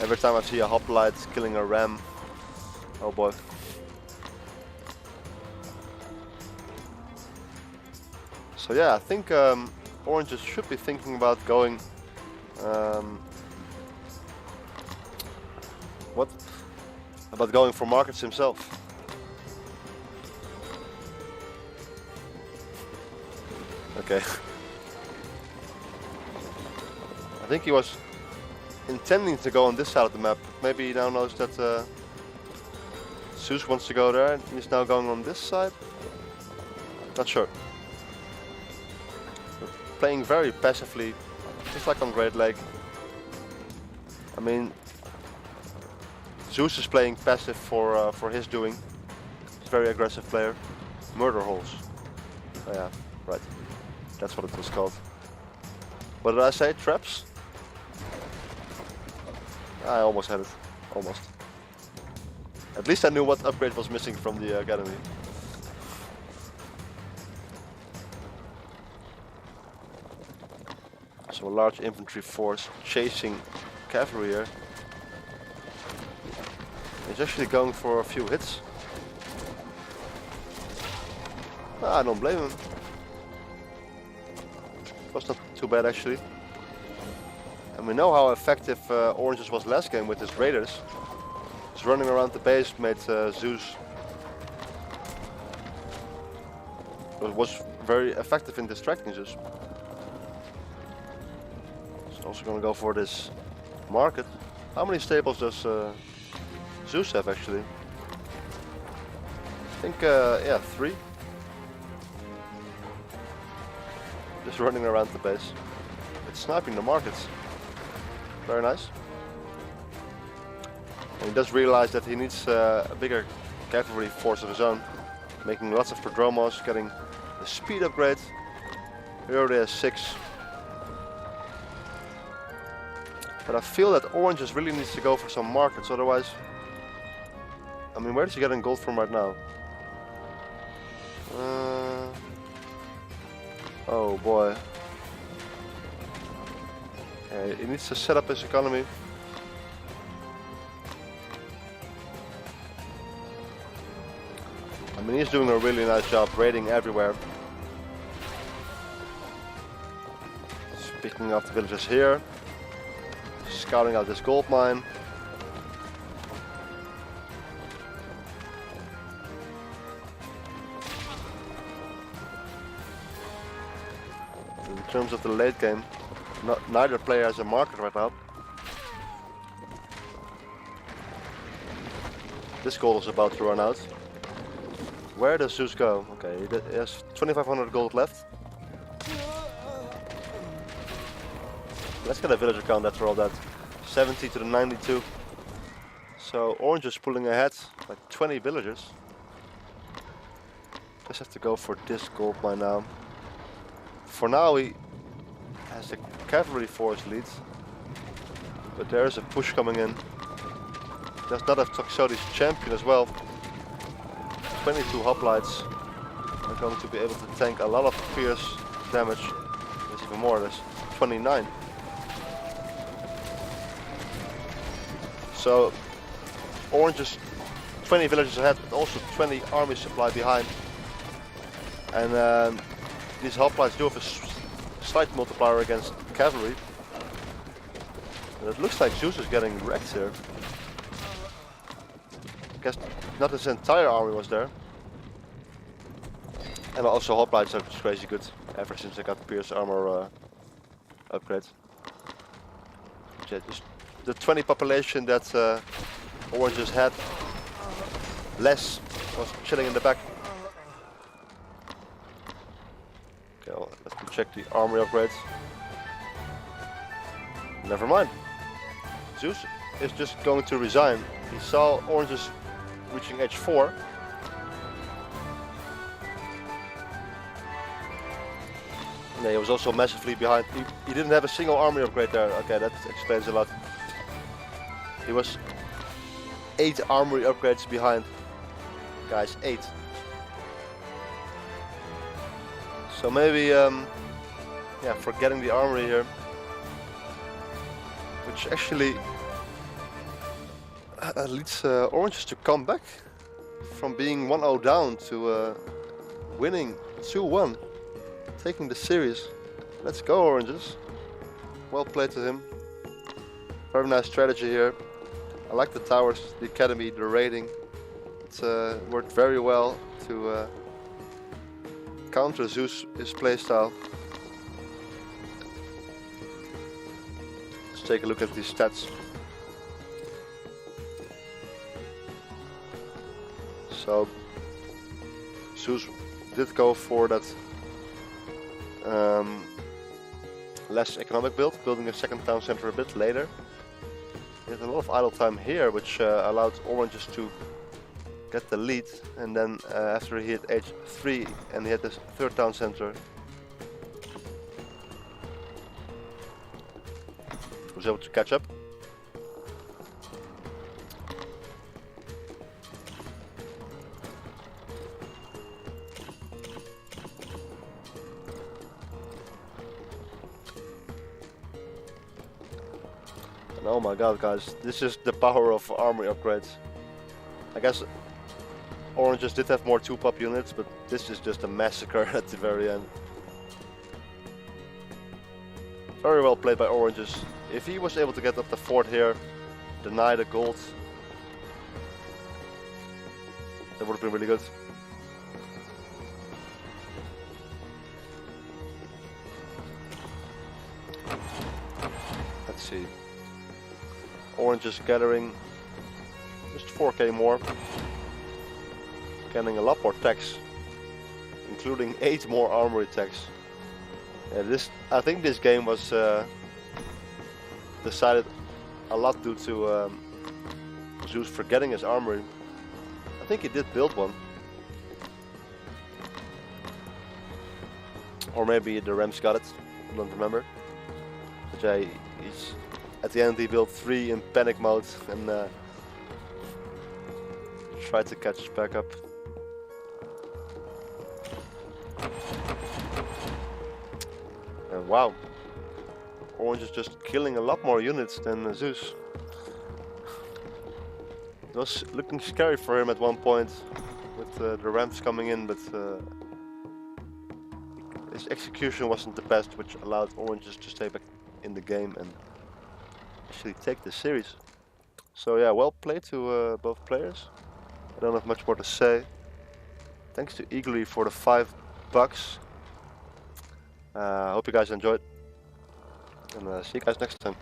Every time I see a hoplite killing a ram, oh boy. So yeah, I think Oranges should be thinking about going what about going for markets himself? Okay. I think he was intending to go on this side of the map. Maybe he now knows that Zeus wants to go there and he's now going on this side. Not sure. Playing very passively, just like on Great Lake. I mean, Zeus is playing passive for his doing. He's a very aggressive player. Murder holes. Oh yeah, right. That's what it was called. What did I say? Traps? I almost had it. Almost. At least I knew what upgrade was missing from the academy. So a large infantry force chasing cavalry here. He's actually going for a few hits. I don't blame him. Was not too bad actually. And we know how effective Orange's was last game with his raiders. Just running around the base made Zeus was very effective in distracting Zeus. He's also going to go for this market. How many stables does Zeus have actually? I think yeah, 3. Just running around the base. It's sniping the markets. Very nice. And he does realize that he needs a bigger cavalry force of his own. Making lots of prodromos, getting the speed upgrade. He already has 6. But I feel that Oranges really needs to go for some markets, otherwise... I mean, where is he getting gold from right now? Oh boy. Okay, he needs to set up his economy. I mean, he's doing a really nice job raiding everywhere. Just picking up the villages here. Scouting out this gold mine. In terms of the late game, neither player has a market right now. This gold is about to run out. Where does Zeus go? Okay, he has 2500 gold left. Let's get a villager count after all that. 70 to the 92. So Orange is pulling ahead by 20 villagers. Just have to go for this gold mine now. For now he has the cavalry force lead, but there is a push coming in. Does not have Toxotes champion as well. 22 hoplites are going to be able to tank a lot of fierce damage. There's even more, there's 29. So Orange is 20 villages ahead, but also 20 army supply behind. And these hoplites do have a slight multiplier against cavalry. And it looks like Zeus is getting wrecked here. I guess not his entire army was there. And also hoplites are crazy good ever since I got Pierce armor upgrade. Yeah, just the 20 population that Orange just had, less was chilling in the back. Okay, well, let's check the armory upgrades. Never mind. Zeus is just going to resign. He saw Oranges reaching age 4. Yeah, he was also massively behind. He didn't have a single army upgrade there. Okay, that explains a lot. He was 8 armory upgrades behind. Guys, 8. So maybe, yeah, forgetting the armory here, which actually leads Oranges to come back from being 1-0 down to winning 2-1, taking the series. Let's go, Oranges. Well played to him. Very nice strategy here. I like the towers, the academy, the raiding. It's worked very well to counter Zeus' playstyle. Let's take a look at these stats. So Zeus did go for that less economic build, building a second town center a bit later. He had a lot of idle time here, which allowed Oranges to get the lead, and then after he hit age 3 and he had this third town center, he was able to catch up. And oh my god, guys, this is the power of armory upgrades. I guess oranges did have more 2-pop units, but this is just a massacre at the very end. Very well played by oranges. If he was able to get up the fort here, deny the gold, that would have been really good. Let's see. Oranges gathering just 4k more. Getting a lot more tax, including 8 more armory tax. Yeah, I think this game was decided a lot due to Zeus forgetting his armory. I think he did build one. Or maybe the Rams got it, I don't remember. But yeah, at the end he built 3 in panic mode and tried to catch us back up. And wow, Orange is just killing a lot more units than Zeus. It was looking scary for him at one point with the ramps coming in, but his execution wasn't the best, which allowed Oranges to stay back in the game and actually take the series. So yeah, well played to both players. I don't have much more to say. Thanks to Eagerly for the $5. Hope you guys enjoyed, and see you guys next time.